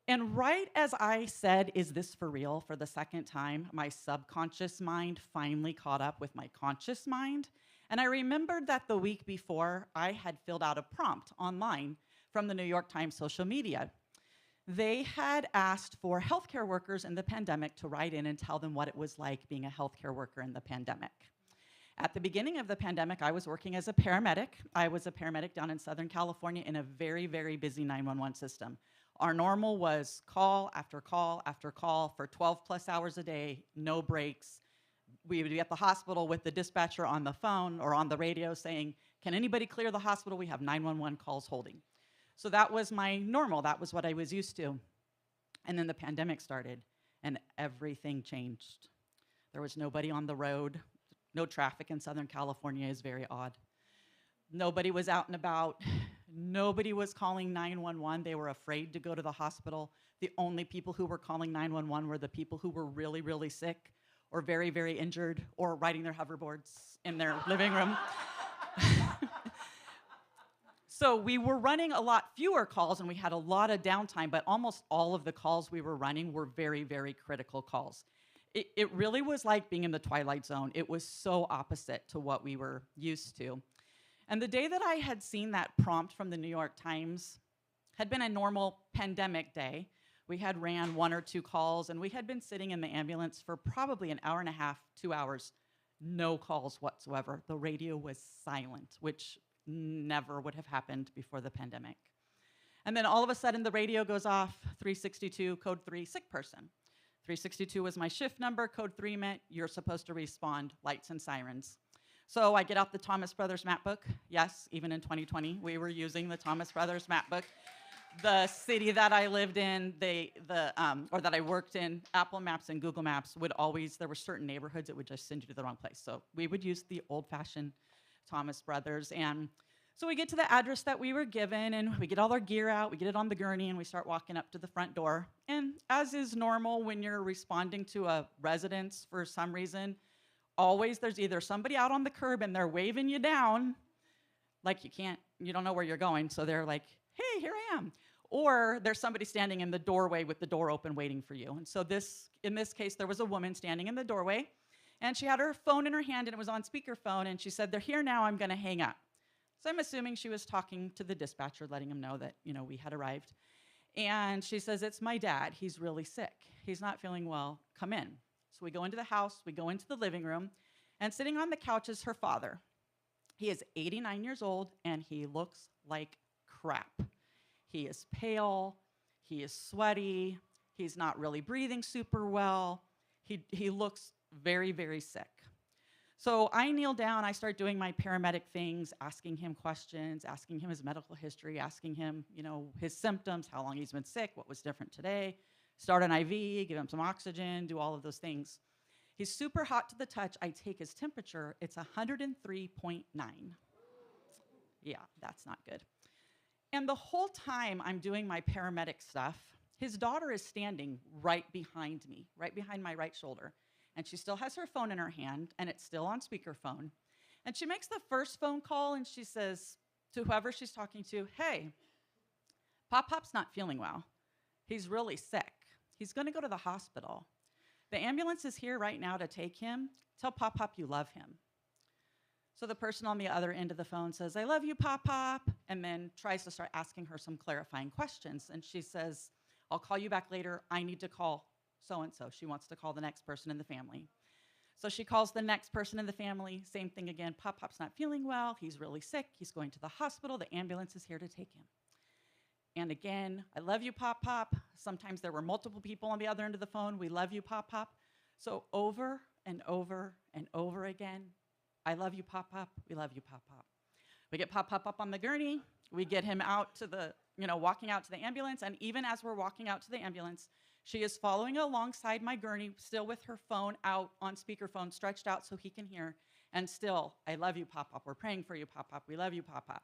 And right as I said, is this for real, for the second time, my subconscious mind finally caught up with my conscious mind. And I remembered that the week before, I had filled out a prompt online from the New York Times social media. They had asked for healthcare workers in the pandemic to write in and tell them what it was like being a healthcare worker in the pandemic. At the beginning of the pandemic, I was working as a paramedic. I was a paramedic down in Southern California in a very, very busy 911 system. Our normal was call after call after call for 12 plus hours a day, no breaks. We would be at the hospital with the dispatcher on the phone or on the radio saying, can anybody clear the hospital? We have 911 calls holding. So that was my normal. That was what I was used to. And then the pandemic started, and everything changed. There was nobody on the road. No traffic in Southern California is very odd. Nobody was out and about. Nobody was calling 911. They were afraid to go to the hospital. The only people who were calling 911 were the people who were really, really sick or very, very injured or riding their hoverboards in their living room. So we were running a lot fewer calls, and we had a lot of downtime, but almost all of the calls we were running were very, very critical calls. It really was like being in the Twilight Zone. It was so opposite to what we were used to. And the day that I had seen that prompt from the New York Times had been a normal pandemic day. We had ran 1 or 2 calls, and we had been sitting in the ambulance for probably an hour and a half, 2 hours, no calls whatsoever. The radio was silent, which never would have happened before the pandemic. And then all of a sudden the radio goes off, 362, code 3, sick person. 362 was my shift number, code 3 meant you're supposed to respond, lights and sirens. So I get out the Thomas Brothers map book. Yes, even in 2020, we were using the Thomas Brothers map book. The city that I lived in, or that I worked in, Apple Maps and Google Maps would always, there were certain neighborhoods that would just send you to the wrong place. So we would use the old-fashioned Thomas Brothers. And so we get to the address that we were given, and we get all our gear out, we get it on the gurney, and we start walking up to the front door. And as is normal when you're responding to a residence for some reason, always there's either somebody out on the curb and they're waving you down, like you don't know where you're going, so they're like, hey, here I am. Or there's somebody standing in the doorway with the door open waiting for you. And so in this case, there was a woman standing in the doorway, and she had her phone in her hand, and it was on speakerphone, and she said, they're here now, I'm gonna hang up. So I'm assuming she was talking to the dispatcher, letting him know that, we had arrived. And she says, it's my dad, he's really sick. He's not feeling well, come in. So we go into the house, we go into the living room, and sitting on the couch is her father. He is 89 years old, and he looks like crap. He is pale, he is sweaty, he's not really breathing super well. He looks very, very sick. So I kneel down, I start doing my paramedic things, asking him questions, asking him his medical history, asking him, his symptoms, how long he's been sick, what was different today, start an IV, give him some oxygen, do all of those things. He's super hot to the touch. I take his temperature, it's 103.9. Yeah, that's not good. And the whole time I'm doing my paramedic stuff, his daughter is standing right behind me, right behind my right shoulder. And she still has her phone in her hand, and it's still on speakerphone. And she makes the first phone call, and she says to whoever she's talking to, hey, Pop-Pop's not feeling well. He's really sick. He's going to go to the hospital. The ambulance is here right now to take him. Tell Pop-Pop you love him. So the person on the other end of the phone says, I love you, Pop-Pop, and then tries to start asking her some clarifying questions. And she says, I'll call you back later. I need to call so-and-so. She wants to call the next person in the family. So she calls the next person in the family. Same thing again. Pop-Pop's not feeling well. He's really sick. He's going to the hospital. The ambulance is here to take him. And again, I love you, Pop-Pop. Sometimes there were multiple people on the other end of the phone. We love you, Pop-Pop. So over and over and over again, I love you, Pop-Pop. We love you, Pop-Pop. We get Pop-Pop up on the gurney. We get him out to the, walking out to the ambulance. And even as we're walking out to the ambulance, She is following alongside my gurney, still with her phone out on speakerphone, stretched out so he can hear, and still, I love you, Pop Pop. We're praying for you, Pop Pop. We love you, Pop Pop.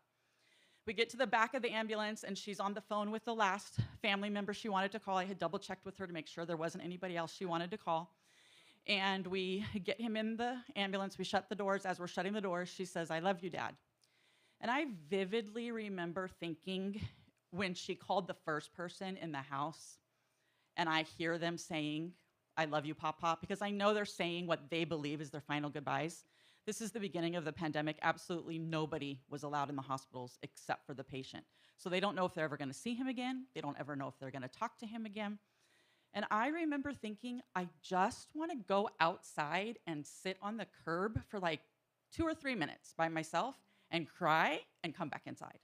We get to the back of the ambulance, and she's on the phone with the last family member she wanted to call. I had double-checked with her to make sure there wasn't anybody else she wanted to call. And we get him in the ambulance. We shut the doors. As we're shutting the doors, she says, I love you, Dad. And I vividly remember thinking when she called the first person in the house, and I hear them saying, I love you, Pop Pop, because I know they're saying what they believe is their final goodbyes. This is the beginning of the pandemic. Absolutely nobody was allowed in the hospitals except for the patient. So they don't know if they're ever going to see him again. They don't ever know if they're going to talk to him again. And I remember thinking, I just want to go outside and sit on the curb for like 2 or 3 minutes by myself and cry and come back inside.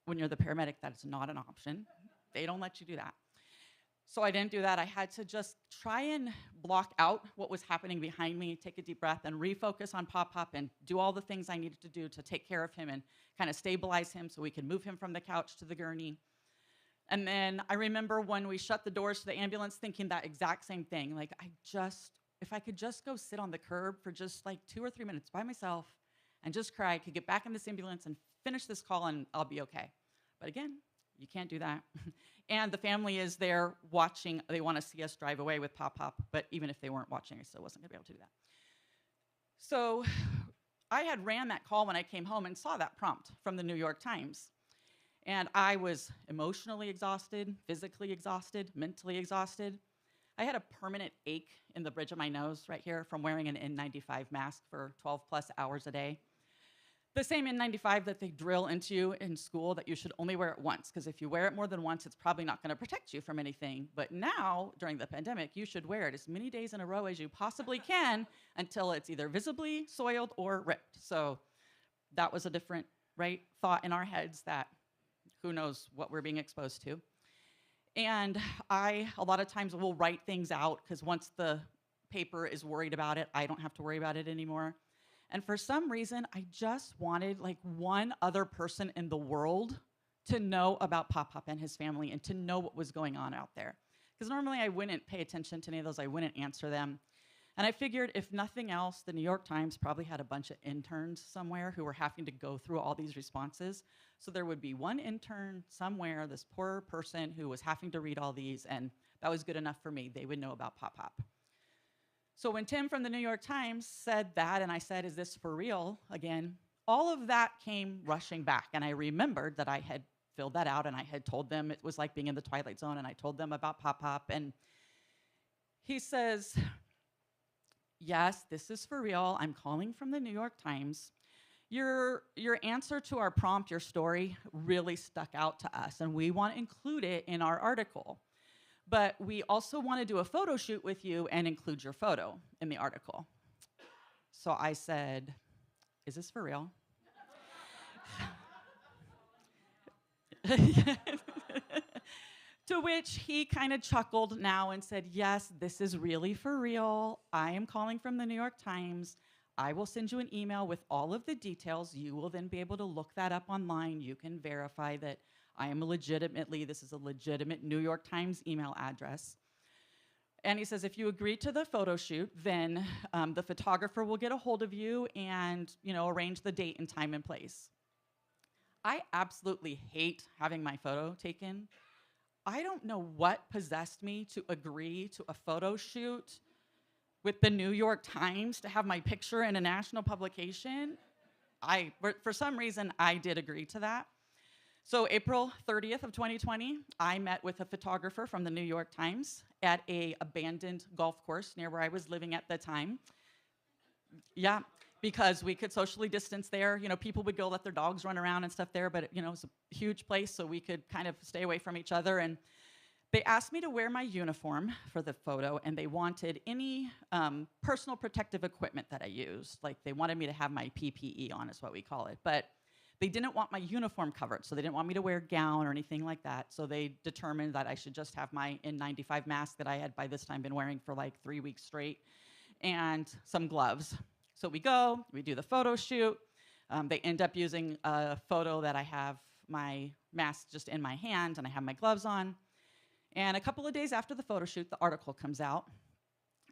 When you're the paramedic, that's not an option. They don't let you do that. So I didn't do that. I had to just try and block out what was happening behind me, take a deep breath, and refocus on Pop Pop and do all the things I needed to do to take care of him and kind of stabilize him so we could move him from the couch to the gurney. And then I remember when we shut the doors to the ambulance thinking that exact same thing. Like, if I could just go sit on the curb for just like 2 or 3 minutes by myself and just cry, I could get back in this ambulance and finish this call and I'll be okay. But again, you can't do that. And the family is there watching. They want to see us drive away with Pop Pop, but even if they weren't watching, I still wasn't going to be able to do that. So I had ran that call when I came home and saw that prompt from the New York Times. And I was emotionally exhausted, physically exhausted, mentally exhausted. I had a permanent ache in the bridge of my nose right here from wearing an N95 mask for 12 plus hours a day. The same N95 that they drill into you in school that you should only wear it once, because if you wear it more than once, it's probably not going to protect you from anything. But now, during the pandemic, you should wear it as many days in a row as you possibly can until it's either visibly soiled or ripped. So that was a different, thought in our heads that who knows what we're being exposed to. And a lot of times will write things out, because once the paper is worried about it, I don't have to worry about it anymore. And for some reason, I just wanted like one other person in the world to know about Pop Pop and his family and to know what was going on out there. Because normally I wouldn't pay attention to any of those. I wouldn't answer them. And I figured if nothing else, the New York Times probably had a bunch of interns somewhere who were having to go through all these responses. So there would be one intern somewhere, this poor person who was having to read all these, and that was good enough for me. They would know about Pop Pop. So when Tim from the New York Times said that, and I said, is this for real again, all of that came rushing back. And I remembered that I had filled that out, and I had told them it was like being in the Twilight Zone, and I told them about Pop Pop. And he says, yes, this is for real. I'm calling from the New York Times. Your answer to our prompt, your story, really stuck out to us, and we want to include it in our article. But we also want to do a photo shoot with you and include your photo in the article. So I said, is this for real? To which he kind of chuckled now and said, yes, this is really for real. I am calling from the New York Times. I will send you an email with all of the details. You will then be able to look that up online. You can verify that this is a legitimate New York Times email address. And he says, if you agree to the photo shoot, then the photographer will get a hold of you and, arrange the date and time and place. I absolutely hate having my photo taken. I don't know what possessed me to agree to a photo shoot with the New York Times to have my picture in a national publication. For some reason, I did agree to that. So April 30th of 2020, I met with a photographer from the New York Times at an abandoned golf course near where I was living at the time. Yeah, because we could socially distance there. People would go let their dogs run around and stuff there, but it was a huge place, so we could kind of stay away from each other. And they asked me to wear my uniform for the photo, and they wanted any personal protective equipment that I used. Like, they wanted me to have my PPE on, is what we call it. But they didn't want my uniform covered, so they didn't want me to wear a gown or anything like that. So they determined that I should just have my N95 mask that I had by this time been wearing for like 3 weeks straight, and some gloves. So we do the photo shoot. They end up using a photo that I have my mask just in my hand and I have my gloves on. And a couple of days after the photo shoot, the article comes out.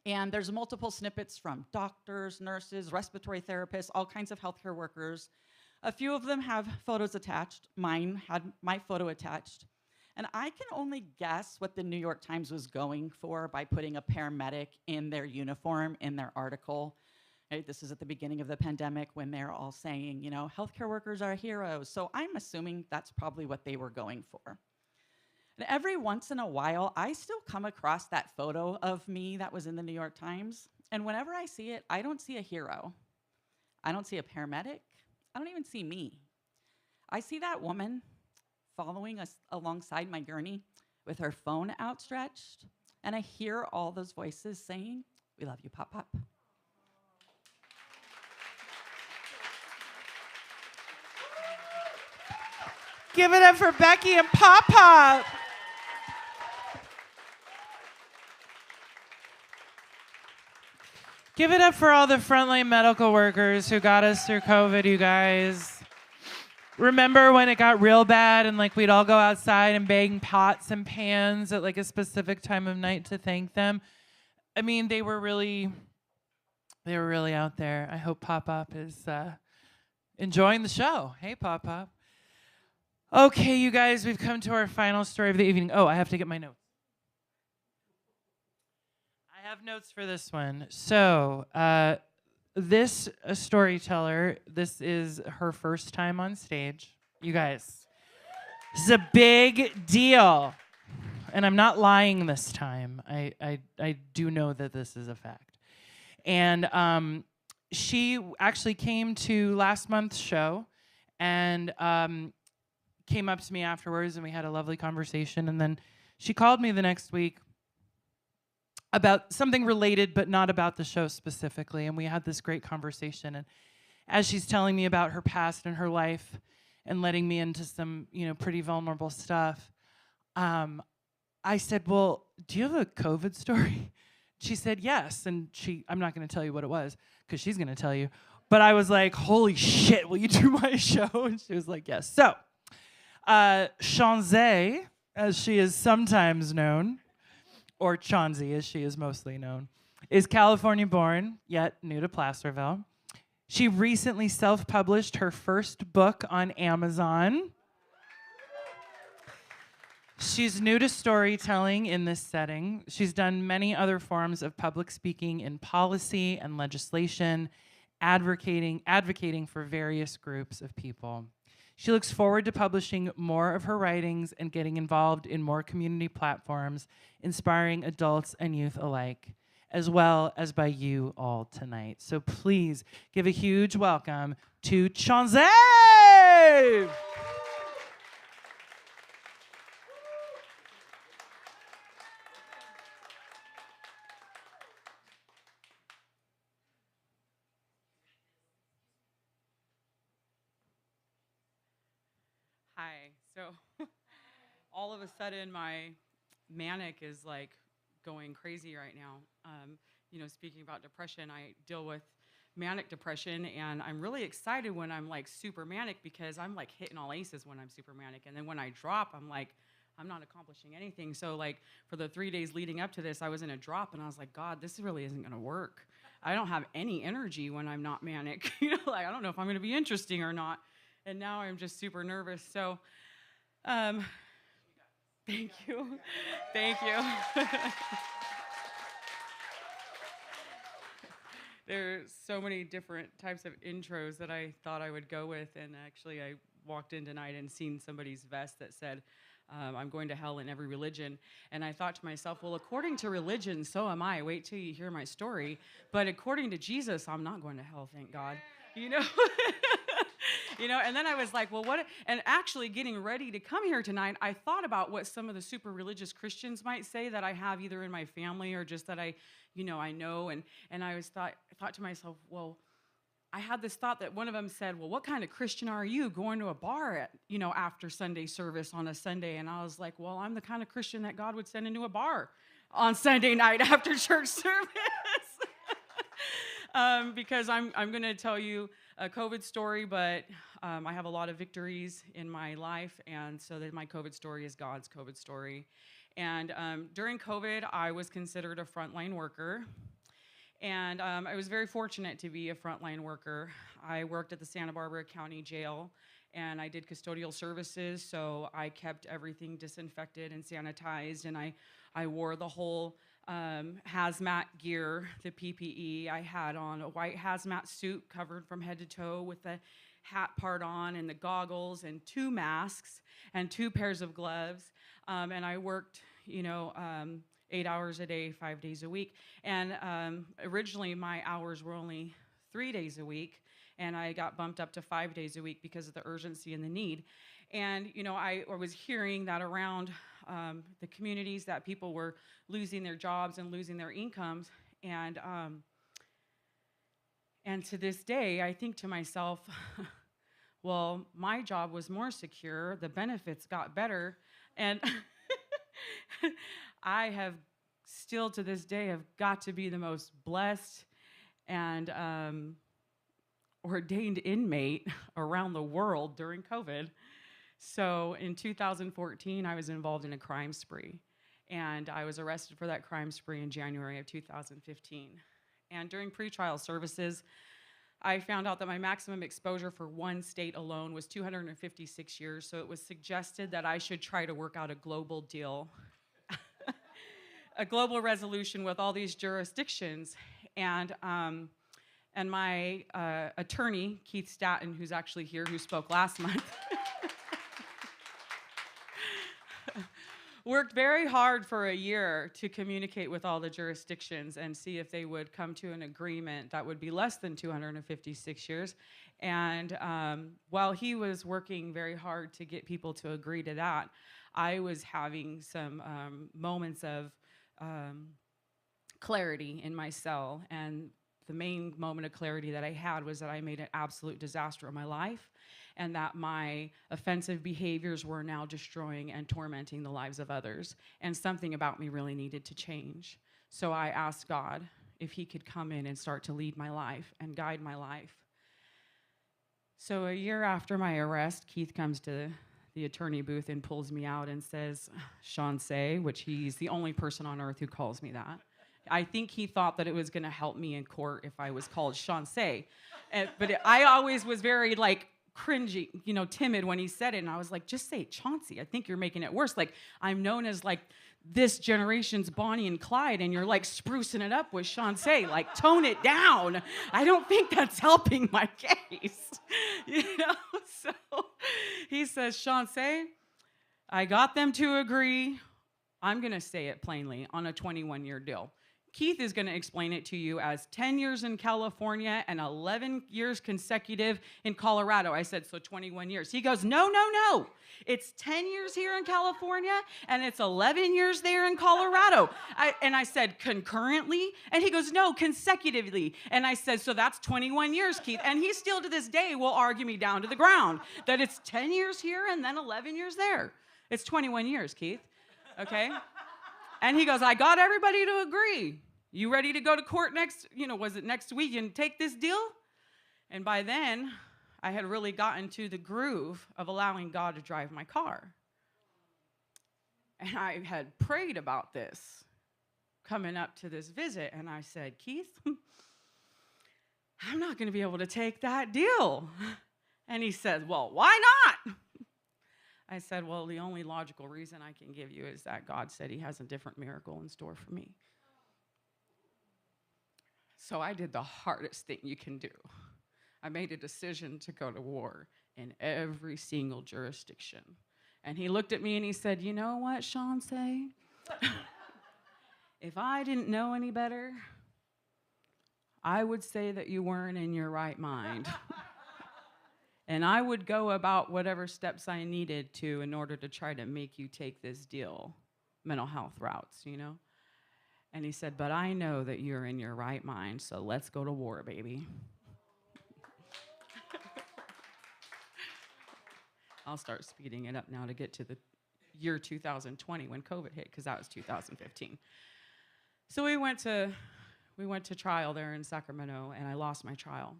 And there's multiple snippets from doctors, nurses, respiratory therapists, all kinds of healthcare workers. A few of them have photos attached. Mine had my photo attached. And I can only guess what the New York Times was going for by putting a paramedic in their uniform in their article. Right? This is at the beginning of the pandemic when they're all saying, you know, healthcare workers are heroes. So I'm assuming that's probably what they were going for. And every once in a while, I still come across that photo of me that was in the New York Times. And whenever I see it, I don't see a hero. I don't see a paramedic. I don't even see me. I see that woman following us alongside my gurney with her phone outstretched, and I hear all those voices saying, "We love you, Pop Pop." Give it up for Becky and Pop Pop. Give it up for all the frontline medical workers who got us through COVID, you guys. Remember when it got real bad and like we'd all go outside and bang pots and pans at like a specific time of night to thank them? I mean, they were really out there. I hope Pop Pop is enjoying the show. Hey, Pop Pop. Okay, you guys, we've come to our final story of the evening. Oh, I have to get my notes. I have notes for this one. So, this storyteller, this is her first time on stage. You guys, this is a big deal. And I'm not lying this time. I do know that this is a fact. And she actually came to last month's show and came up to me afterwards, and we had a lovely conversation. And then she called me the next week about something related, but not about the show specifically. And we had this great conversation. And as she's telling me about her past and her life and letting me into some, pretty vulnerable stuff, I said, well, do you have a COVID story? She said, yes. And I'm not going to tell you what it was because she's going to tell you. But I was like, holy shit, will you do my show? And she was like, yes. So, Shanzay, as she is sometimes known, or Chauncey, as she is mostly known, is California-born, yet new to Placerville. She recently self-published her first book on Amazon. She's new to storytelling in this setting. She's done many other forms of public speaking in policy and legislation, advocating for various groups of people. She looks forward to publishing more of her writings and getting involved in more community platforms, inspiring adults and youth alike, as well as by you all tonight. So please give a huge welcome to Chauncey! Hi. So all of a sudden my manic is like going crazy right now. Speaking about depression, I deal with manic depression, and I'm really excited when I'm like super manic because I'm like hitting all aces when I'm super manic. And then when I drop, I'm like, I'm not accomplishing anything. So like for the 3 days leading up to this, I was in a drop and I was like, God, this really isn't gonna work. I don't have any energy when I'm not manic. I don't know if I'm gonna be interesting or not. And now I'm just super nervous. So, thank you. Thank you. There's so many different types of intros that I thought I would go with. And actually, I walked in tonight and seen somebody's vest that said, I'm going to hell in every religion. And I thought to myself, well, according to religion, so am I. Wait till you hear my story. But according to Jesus, I'm not going to hell, thank God. And then I was like, well, what? And actually getting ready to come here tonight, I thought about what some of the super religious Christians might say that I have either in my family or just that I know. And I thought to myself, well, I had this thought that one of them said, well, what kind of Christian are you going to a bar after Sunday service on a Sunday? And I was like, well, I'm the kind of Christian that God would send into a bar on Sunday night after church service. Because I'm going to tell you a COVID story, but I have a lot of victories in my life, and so that my COVID story is God's COVID story. And during COVID, I was considered a frontline worker. And I was very fortunate to be a frontline worker. I worked at the Santa Barbara County Jail, and I did custodial services, so I kept everything disinfected and sanitized, and I wore the whole hazmat gear, the PPE. I had on a white hazmat suit covered from head to toe with the hat part on and the goggles and 2 masks and 2 pairs of gloves. And I worked, 8 hours a day, 5 days a week. And originally my hours were only 3 days a week, and I got bumped up to 5 days a week because of the urgency and the need. And, I was hearing that around the communities that people were losing their jobs and losing their incomes. And to this day, I think to myself, well, my job was more secure, the benefits got better, and I have still to this day have got to be the most blessed and ordained inmate around the world during COVID. So in 2014, I was involved in a crime spree, and I was arrested for that crime spree in January of 2015. And during pretrial services, I found out that my maximum exposure for one state alone was 256 years, so it was suggested that I should try to work out a global deal, a global resolution with all these jurisdictions. And my attorney, Keith Stann, who's actually here, who spoke last month, worked very hard for a year to communicate with all the jurisdictions and see if they would come to an agreement that would be less than 256 years. And while he was working very hard to get people to agree to that, I was having some moments of clarity in my cell. And the main moment of clarity that I had was that I made an absolute disaster of my life, and that my offensive behaviors were now destroying and tormenting the lives of others, and something about me really needed to change. So I asked God if he could come in and start to lead my life and guide my life. So a year after my arrest, Keith comes to the attorney booth and pulls me out and says, Shawnce, which he's the only person on earth who calls me that. I think he thought that it was gonna help me in court if I was called Shawnce. But I always was very cringy, timid when he said it, and I was like, just say Chauncey. I think you're making it worse. I'm known as this generation's Bonnie and Clyde, and you're sprucing it up with Shawnce. Tone it down. I don't think that's helping my case. So he says, Shawnce, I got them to agree. I'm gonna say it plainly, on a 21-year deal. Keith is going to explain it to you as 10 years in California and 11 years consecutive in Colorado. I said, so 21 years. He goes, no. It's 10 years here in California and it's 11 years there in Colorado. I said, concurrently? And he goes, no, consecutively. And I said, so that's 21 years, Keith. And he still to this day will argue me down to the ground that it's 10 years here and then 11 years there. It's 21 years, Keith. Okay? And he goes, I got everybody to agree. You ready to go to court next week and take this deal? And by then, I had really gotten to the groove of allowing God to drive my car. And I had prayed about this coming up to this visit. And I said, Keith, I'm not going to be able to take that deal. And he said, well, why not? I said, well, the only logical reason I can give you is that God said he has a different miracle in store for me. So I did the hardest thing you can do. I made a decision to go to war in every single jurisdiction. And he looked at me and he said, you know what, Shawnce? If I didn't know any better, I would say that you weren't in your right mind. And I would go about whatever steps I needed to in order to try to make you take this deal, mental health routes, And he said, but I know that you're in your right mind, so let's go to war, baby. I'll start speeding it up now to get to the year 2020 when COVID hit, because that was 2015. So we went to trial there in Sacramento, and I lost my trial.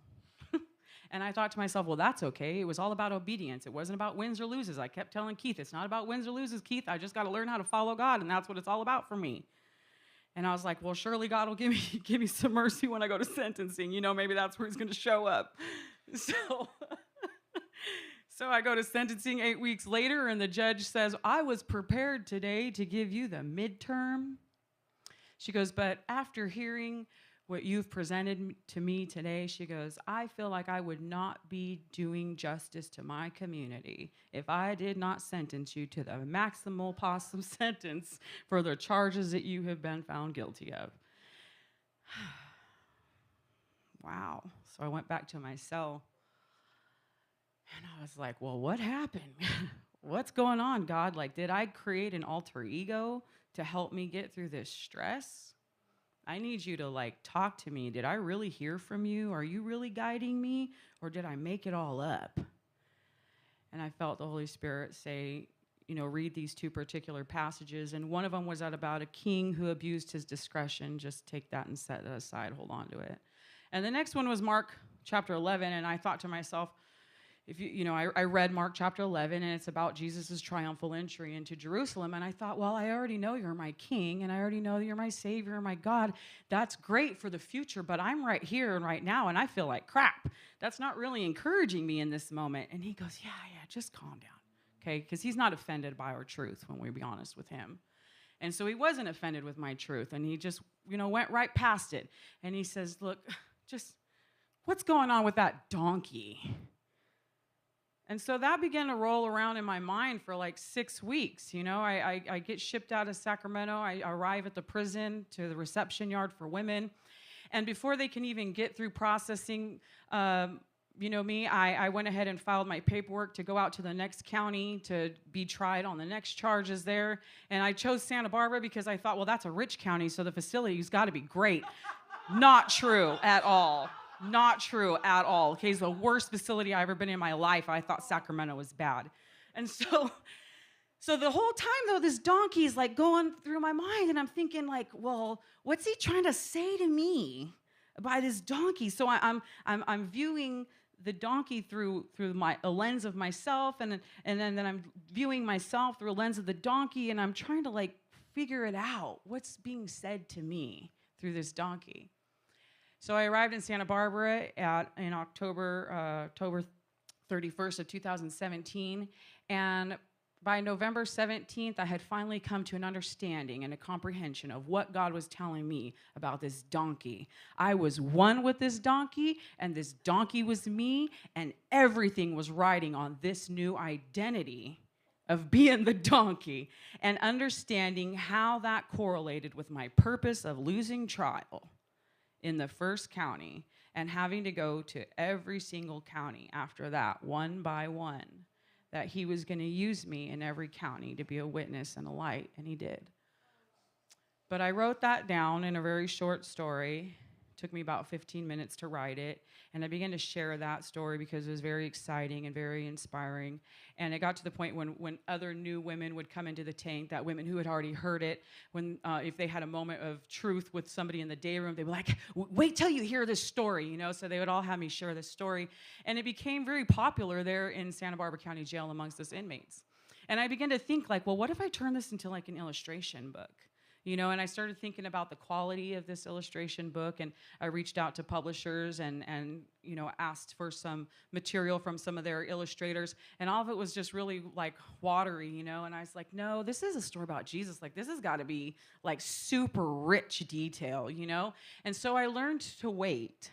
And I thought to myself, well, that's okay. It was all about obedience. It wasn't about wins or loses. I kept telling Keith, it's not about wins or loses, Keith. I just got to learn how to follow God, and that's what it's all about for me. And I was like, well, surely God will give me some mercy when I go to sentencing. You know, maybe that's where he's going to show up. So I go to sentencing 8 weeks later, and the judge says, I was prepared today to give you the midterm. She goes, but after hearing what you've presented to me today, she goes, I feel like I would not be doing justice to my community if I did not sentence you to the maximal possible sentence for the charges that you have been found guilty of. Wow. So I went back to my cell, and I was like, well, what happened? What's going on, God? Like, did I create an alter ego to help me get through this stress? I need you to like talk to me. Did I really hear from you? Are you really guiding me? Or did I make it all up? And I felt the Holy Spirit say, you know, read these two particular passages. And one of them was about a king who abused his discretion. Just take that and set it aside. Hold on to it. And the next one was Mark chapter 11. And I thought to myself, if I read Mark chapter 11, and it's about Jesus' triumphal entry into Jerusalem. And I thought, well, I already know you're my king, and I already know you're my savior and my God. That's great for the future, but I'm right here and right now, and I feel like crap. That's not really encouraging me in this moment. And he goes, yeah, just calm down, okay? Because he's not offended by our truth, when we be honest with him. And so he wasn't offended with my truth, and he just, went right past it. And he says, look, just what's going on with that donkey? And so that began to roll around in my mind for like 6 weeks. I get shipped out of Sacramento. I arrive at the prison to the reception yard for women. And before they can even get through processing, I went ahead and filed my paperwork to go out to the next county to be tried on the next charges there. And I chose Santa Barbara because I thought, well, that's a rich county, so the facility's got to be great. Not true at all. Not true at all. Okay, it's the worst facility I've ever been in my life. I thought Sacramento was bad. And so the whole time, though, this donkey is like going through my mind, and I'm thinking like, well, what's he trying to say to me by this donkey? So I'm viewing the donkey through a lens of myself, and then I'm viewing myself through a lens of the donkey, and I'm trying to like figure it out. What's being said to me through this donkey? So I arrived in Santa Barbara in October 31st of 2017, and by November 17th, I had finally come to an understanding and a comprehension of what God was telling me about this donkey. I was one with this donkey, and this donkey was me, and everything was riding on this new identity of being the donkey, and understanding how that correlated with my purpose of losing trial in the first county, and having to go to every single county after that, one by one, that he was going to use me in every county to be a witness and a light, and he did. But I wrote that down in a very short story. It took me about 15 minutes to write it, and I began to share that story because it was very exciting and very inspiring. And it got to the point when other new women would come into the tank, that women who had already heard it, if they had a moment of truth with somebody in the day room, they'd be like, wait till you hear this story, so they would all have me share this story. And it became very popular there in Santa Barbara County Jail amongst us inmates. And I began to think like, well, what if I turn this into like an illustration book? And I started thinking about the quality of this illustration book, and I reached out to publishers and asked for some material from some of their illustrators, and all of it was just really like watery, and I was like, no, this is a story about Jesus. Like, this has got to be like super rich detail, And so I learned to wait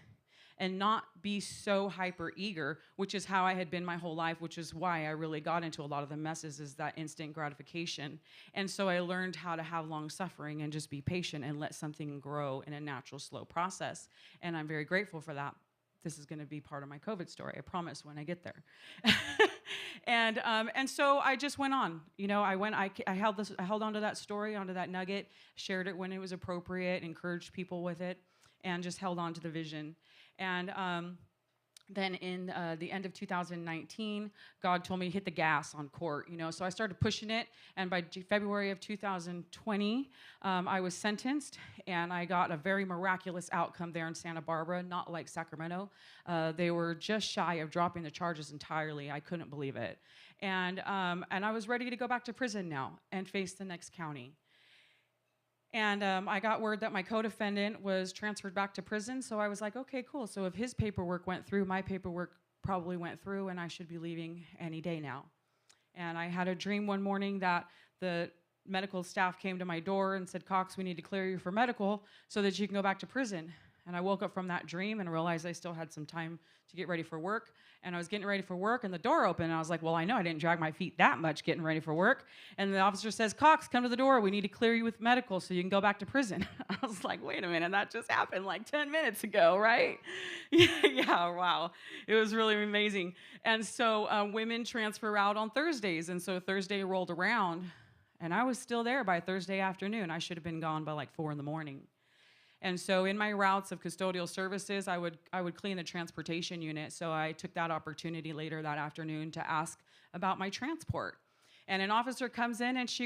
and not be so hyper eager, which is how I had been my whole life, which is why I really got into a lot of the messes, is that instant gratification. And so I learned how to have long suffering and just be patient and let something grow in a natural, slow process. And I'm very grateful for that. This is going to be part of my COVID story, I promise, when I get there. And so I just went on. I held on to that story, onto that nugget, shared it when it was appropriate, encouraged people with it, and just held on to the vision. And then in the end of 2019, God told me to hit the gas on court, you know. So I started pushing it, and by February of 2020, I was sentenced, and I got a very miraculous outcome there in Santa Barbara, not like Sacramento. They were just shy of dropping the charges entirely. I couldn't believe it. And I was ready to go back to prison now and face the next county. And I got word that my co-defendant was transferred back to prison, so I was like, okay, cool. So if his paperwork went through, my paperwork probably went through, and I should be leaving any day now. And I had a dream one morning that the medical staff came to my door and said, Cox, we need to clear you for medical so that you can go back to prison. And I woke up from that dream and realized I still had some time to get ready for work. And I was getting ready for work, and the door opened, and I was like, well, I know I didn't drag my feet that much getting ready for work. And the officer says, Cox, come to the door. We need to clear you with medical so you can go back to prison. I was like, wait a minute, that just happened like 10 minutes ago, right? Yeah, wow. It was really amazing. And so women transfer out on Thursdays, and so Thursday rolled around, and I was still there by Thursday afternoon. I should have been gone by like 4 in the morning. And so in my routes of custodial services, I would clean the transportation unit. So I took that opportunity later that afternoon to ask about my transport. And an officer comes in, and she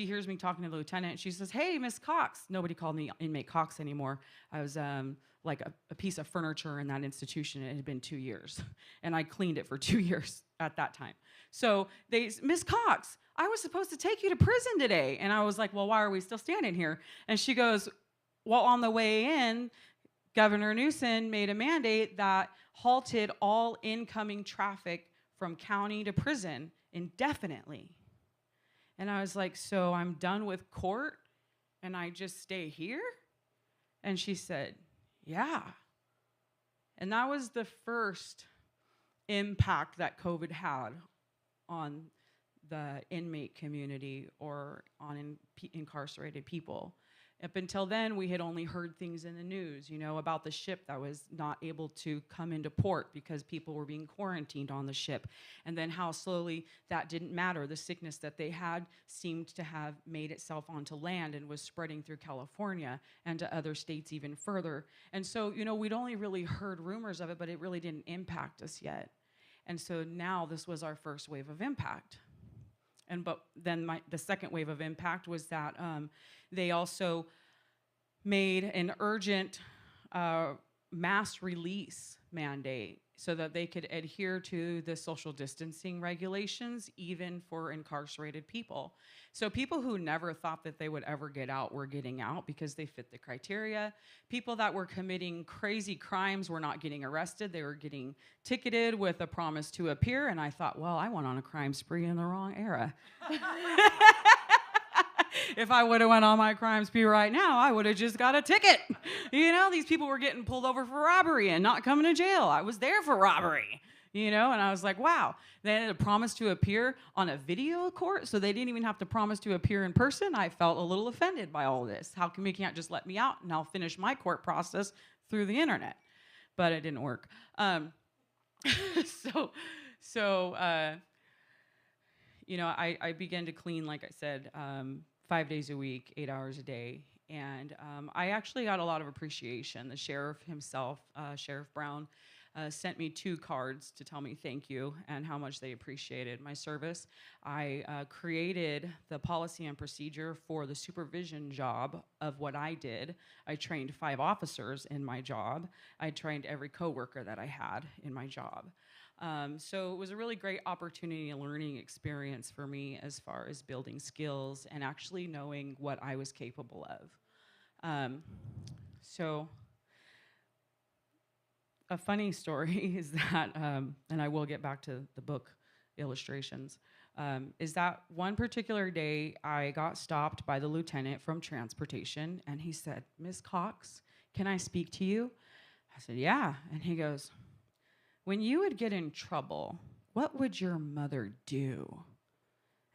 hears me talking to the lieutenant, and she says, hey, Miss Cox. Nobody called me inmate Cox anymore. I was like a piece of furniture in that institution. It had been 2 years, and I cleaned it for 2 years at that time. So Miss Cox, I was supposed to take you to prison today. And I was like, well, why are we still standing here? And she goes, well, on the way in, Governor Newsom made a mandate that halted all incoming traffic from county to prison indefinitely. And I was like, so I'm done with court and I just stay here? And she said, yeah. And that was the first impact that COVID had on the inmate community or on incarcerated people. Up until then, we had only heard things in the news, you know, about the ship that was not able to come into port because people were being quarantined on the ship. And then how slowly that didn't matter. The sickness that they had seemed to have made itself onto land and was spreading through California and to other states even further. And so, you know, we'd only really heard rumors of it, but it really didn't impact us yet. And so now this was our first wave of impact. But then the second wave of impact was that they also made an urgent mass release mandate so that they could adhere to the social distancing regulations even for incarcerated people. So people who never thought that they would ever get out were getting out because they fit the criteria. People that were committing crazy crimes were not getting arrested. They were getting ticketed with a promise to appear. And I thought, well, I went on a crime spree in the wrong era. If I would have went on my crime spree right now, I would have just got a ticket. You know, these people were getting pulled over for robbery and not coming to jail. I was there for robbery, you know, and I was like, wow. They had a promise to appear on a video court, so they didn't even have to promise to appear in person. I felt a little offended by all this. How come you can't just let me out and I'll finish my court process through the internet? But it didn't work. You know, I began to clean, like I said, 5 days a week, 8 hours a day. And I actually got a lot of appreciation. The sheriff himself, Sheriff Brown, sent me 2 cards to tell me thank you and how much they appreciated my service. I created the policy and procedure for the supervision job of what I did. I trained 5 officers in my job. I trained every coworker that I had in my job. So it was a really great opportunity and learning experience for me as far as building skills and actually knowing what I was capable of. So a funny story is that, and I will get back to the book illustrations, is that one particular day I got stopped by the lieutenant from transportation, and he said, Miss Cox, can I speak to you? I said, yeah. And he goes, when you would get in trouble, what would your mother do?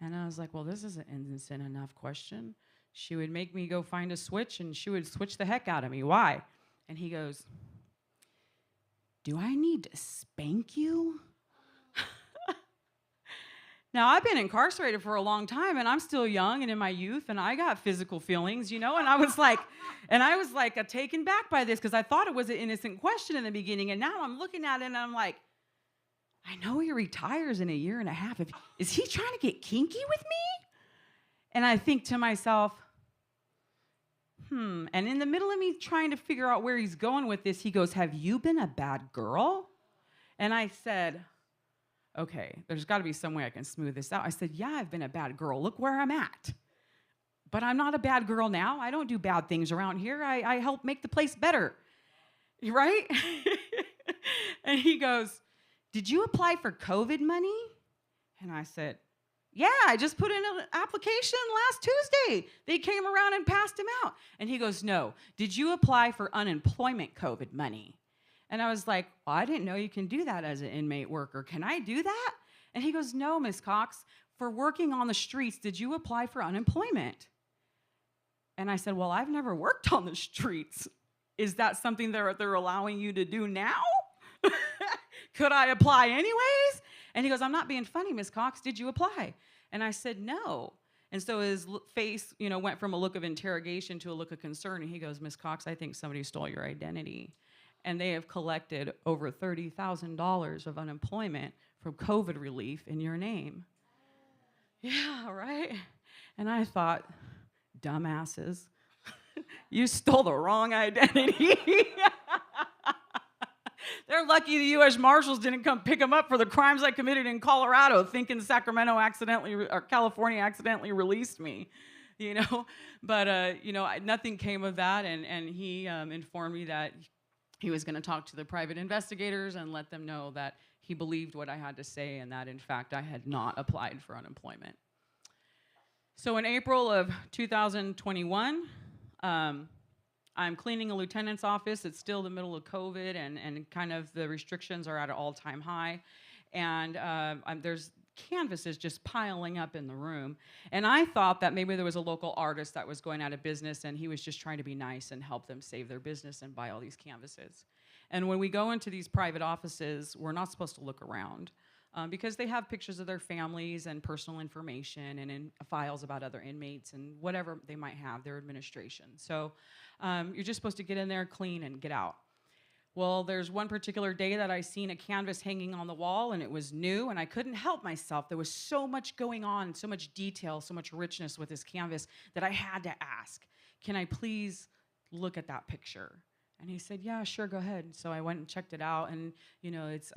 And I was like, well, this is an innocent enough question. She would make me go find a switch, and she would switch the heck out of me. Why? And he goes, do I need to spank you? Now, I've been incarcerated for a long time, and I'm still young and in my youth, and I got physical feelings, and I was like, taken back by this because I thought it was an innocent question in the beginning, and now I'm looking at it and I'm like, I know he retires in a year and a half. Is he trying to get kinky with me? And I think to myself, and in the middle of me trying to figure out where he's going with this, he goes, have you been a bad girl? And I said, okay, there's got to be some way I can smooth this out. I said, yeah, I've been a bad girl. Look where I'm at. But I'm not a bad girl now. I don't do bad things around here. I help make the place better, right? And he goes, did you apply for COVID money? And I said, yeah, I just put in an application last Tuesday. They came around and passed him out. And he goes, no, did you apply for unemployment COVID money? And I was like, well, I didn't know you can do that as an inmate worker. Can I do that? And he goes, no, Miss Cox, for working on the streets, did you apply for unemployment? And I said, well, I've never worked on the streets. Is that something they're allowing you to do now? Could I apply anyways? And he goes, I'm not being funny, Miss Cox. Did you apply? And I said, no. And so his face, went from a look of interrogation to a look of concern. And he goes, Miss Cox, I think somebody stole your identity. And they have collected over $30,000 of unemployment from COVID relief in your name. Yeah, right? And I thought, dumbasses, you stole the wrong identity. They're lucky the U.S. Marshals didn't come pick them up for the crimes I committed in Colorado, thinking California accidentally released me, But, nothing came of that, and he informed me that he was going to talk to the private investigators and let them know that he believed what I had to say and that, in fact, I had not applied for unemployment. So in April of 2021, I'm cleaning a lieutenant's office. It's still the middle of COVID, and kind of the restrictions are at an all-time high. And there's canvases just piling up in the room. And I thought that maybe there was a local artist that was going out of business, and he was just trying to be nice and help them save their business and buy all these canvases. And when we go into these private offices, we're not supposed to look around. Because they have pictures of their families and personal information and files about other inmates and whatever they might have, their administration. So you're just supposed to get in there, clean, and get out. Well, there's one particular day that I seen a canvas hanging on the wall, and it was new, and I couldn't help myself. There was so much going on, so much detail, so much richness with this canvas that I had to ask, can I please look at that picture? And he said, yeah, sure, go ahead. And so I went and checked it out, and it's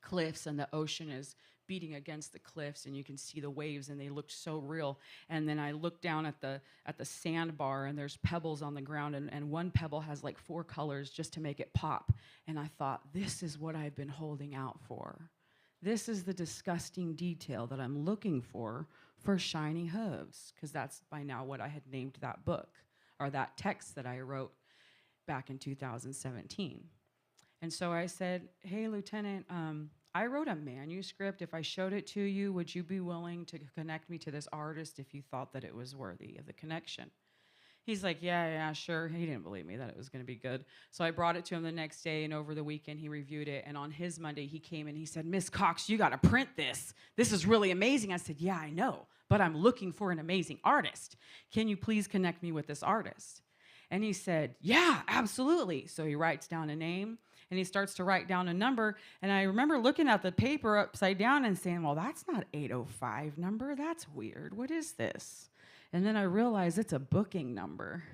cliffs, and the ocean is beating against the cliffs, and you can see the waves, and they looked so real. And then I looked down at the sandbar, and there's pebbles on the ground, and one pebble has like 4 colors just to make it pop. And I thought, this is what I've been holding out for. This is the disgusting detail that I'm looking for Shiny Hooves, because that's by now what I had named that book, or that text that I wrote back in 2017. And so I said, hey, Lieutenant, I wrote a manuscript. If I showed it to you, would you be willing to connect me to this artist if you thought that it was worthy of the connection? He's like, yeah, sure. He didn't believe me that it was going to be good. So I brought it to him the next day, and over the weekend he reviewed it. And on his Monday, he came and he said, Miss Cox, you got to print this. This is really amazing. I said, yeah, I know, but I'm looking for an amazing artist. Can you please connect me with this artist? And he said, yeah, absolutely. So he writes down a name, and he starts to write down a number. And I remember looking at the paper upside down and saying, well, that's not 805 number. That's weird. What is this? And then I realized it's a booking number.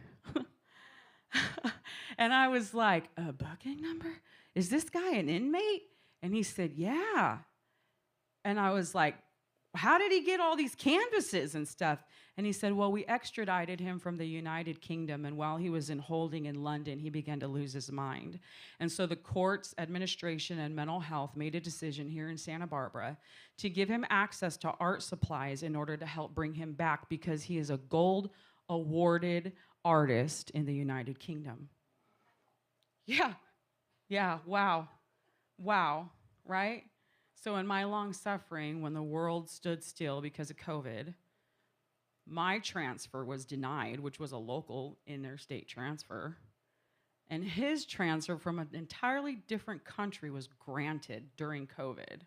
And I was like, a booking number? Is this guy an inmate? And he said, yeah. And I was like, how did he get all these canvases and stuff? And he said, well, we extradited him from the United Kingdom, and while he was in holding in London, he began to lose his mind. And so the courts, administration, and mental health made a decision here in Santa Barbara to give him access to art supplies in order to help bring him back, because he is a gold awarded artist in the United Kingdom. Yeah, wow, right? So in my long suffering, when the world stood still because of COVID, my transfer was denied, which was a local interstate transfer. And his transfer from an entirely different country was granted during COVID.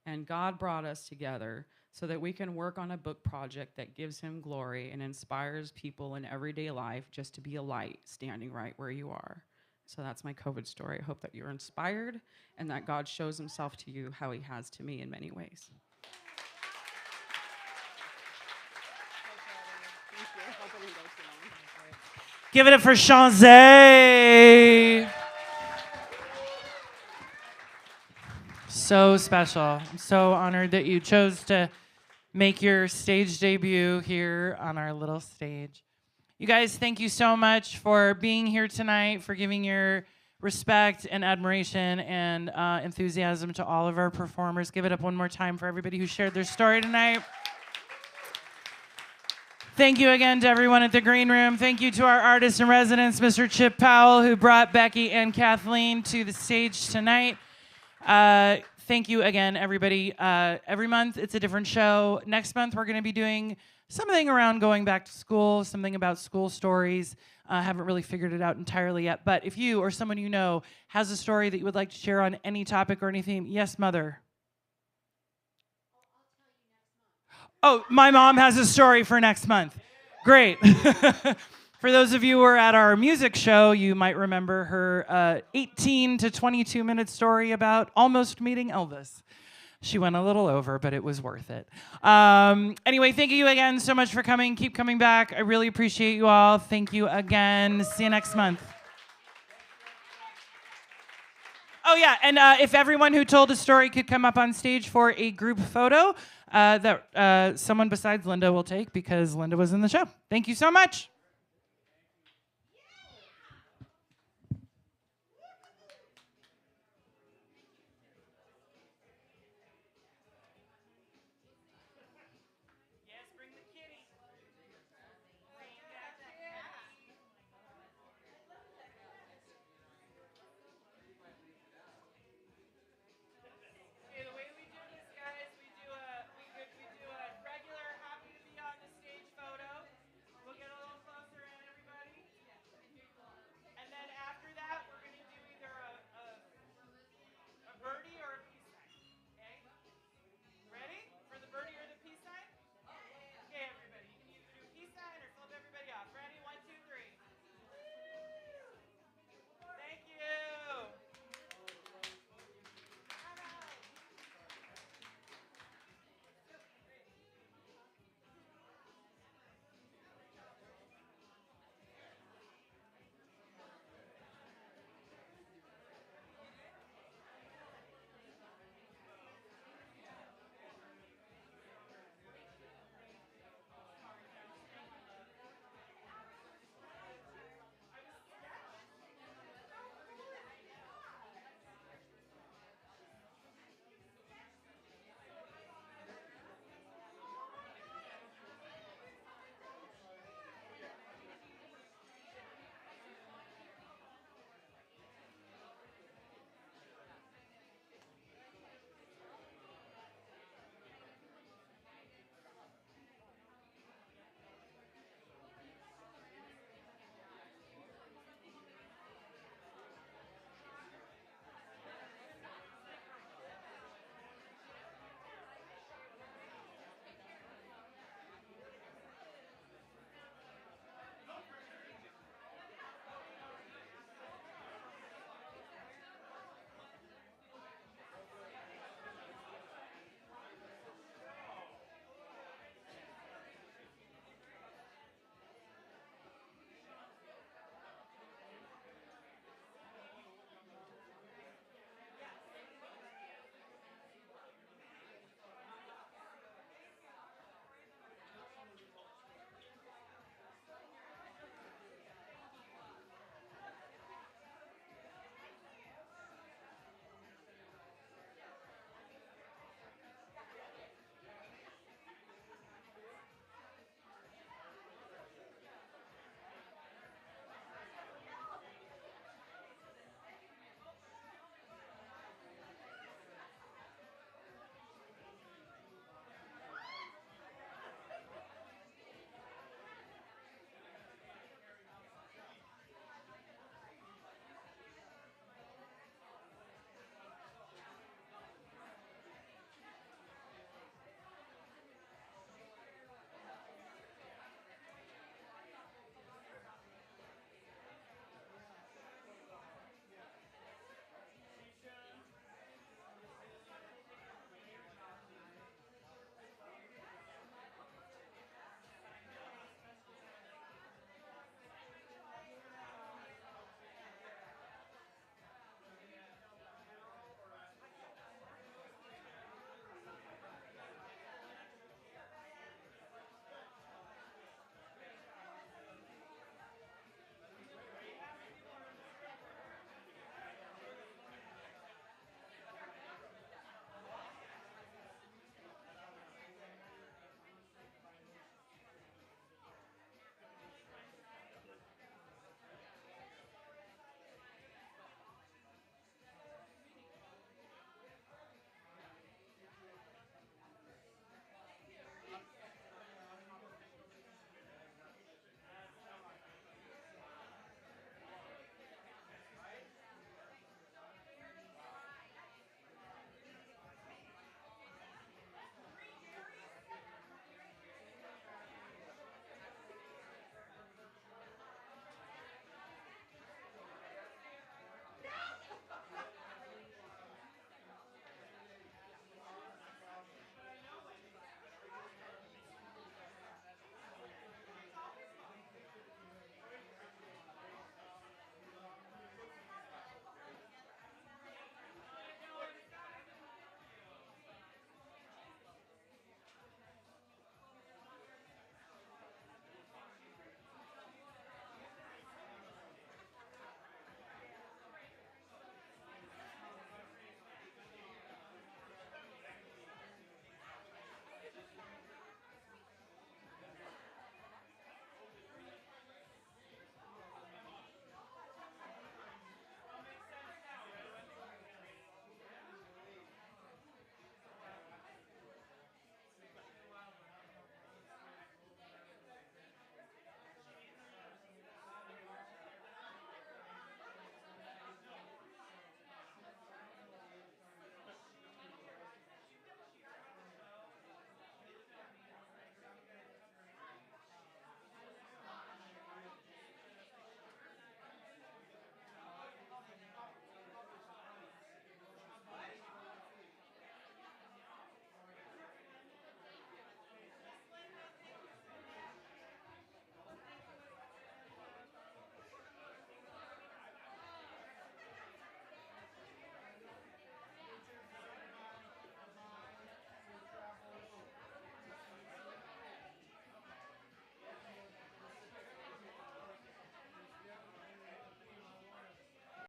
And God brought us together so that we can work on a book project that gives him glory and inspires people in everyday life just to be a light standing right where you are. So that's my COVID story. I hope that you're inspired and that God shows himself to you how he has to me in many ways. Give it up for Shanzay. So special. I'm so honored that you chose to make your stage debut here on our little stage. You guys, thank you so much for being here tonight, for giving your respect and admiration and enthusiasm to all of our performers. Give it up one more time for everybody who shared their story tonight. Thank you again to everyone at the Green Room. Thank you to our artist in residence, Mr. Chip Powell, who brought Becky and Kathleen to the stage tonight. Thank you again, everybody. Every month, it's a different show. Next month, we're going to be doing something around going back to school, something about school stories. Haven't really figured it out entirely yet. But if you or someone you know has a story that you would like to share on any topic or anything, yes, Mother. Oh, my mom has a story for next month. Great. For those of you who were at our music show, you might remember her 18 to 22-minute story about almost meeting Elvis. She went a little over, but it was worth it. Anyway, thank you again so much for coming. Keep coming back. I really appreciate you all. Thank you again. See you next month. Oh, yeah, and if everyone who told a story could come up on stage for a group photo that someone besides Linda will take because Linda was in the show. Thank you so much.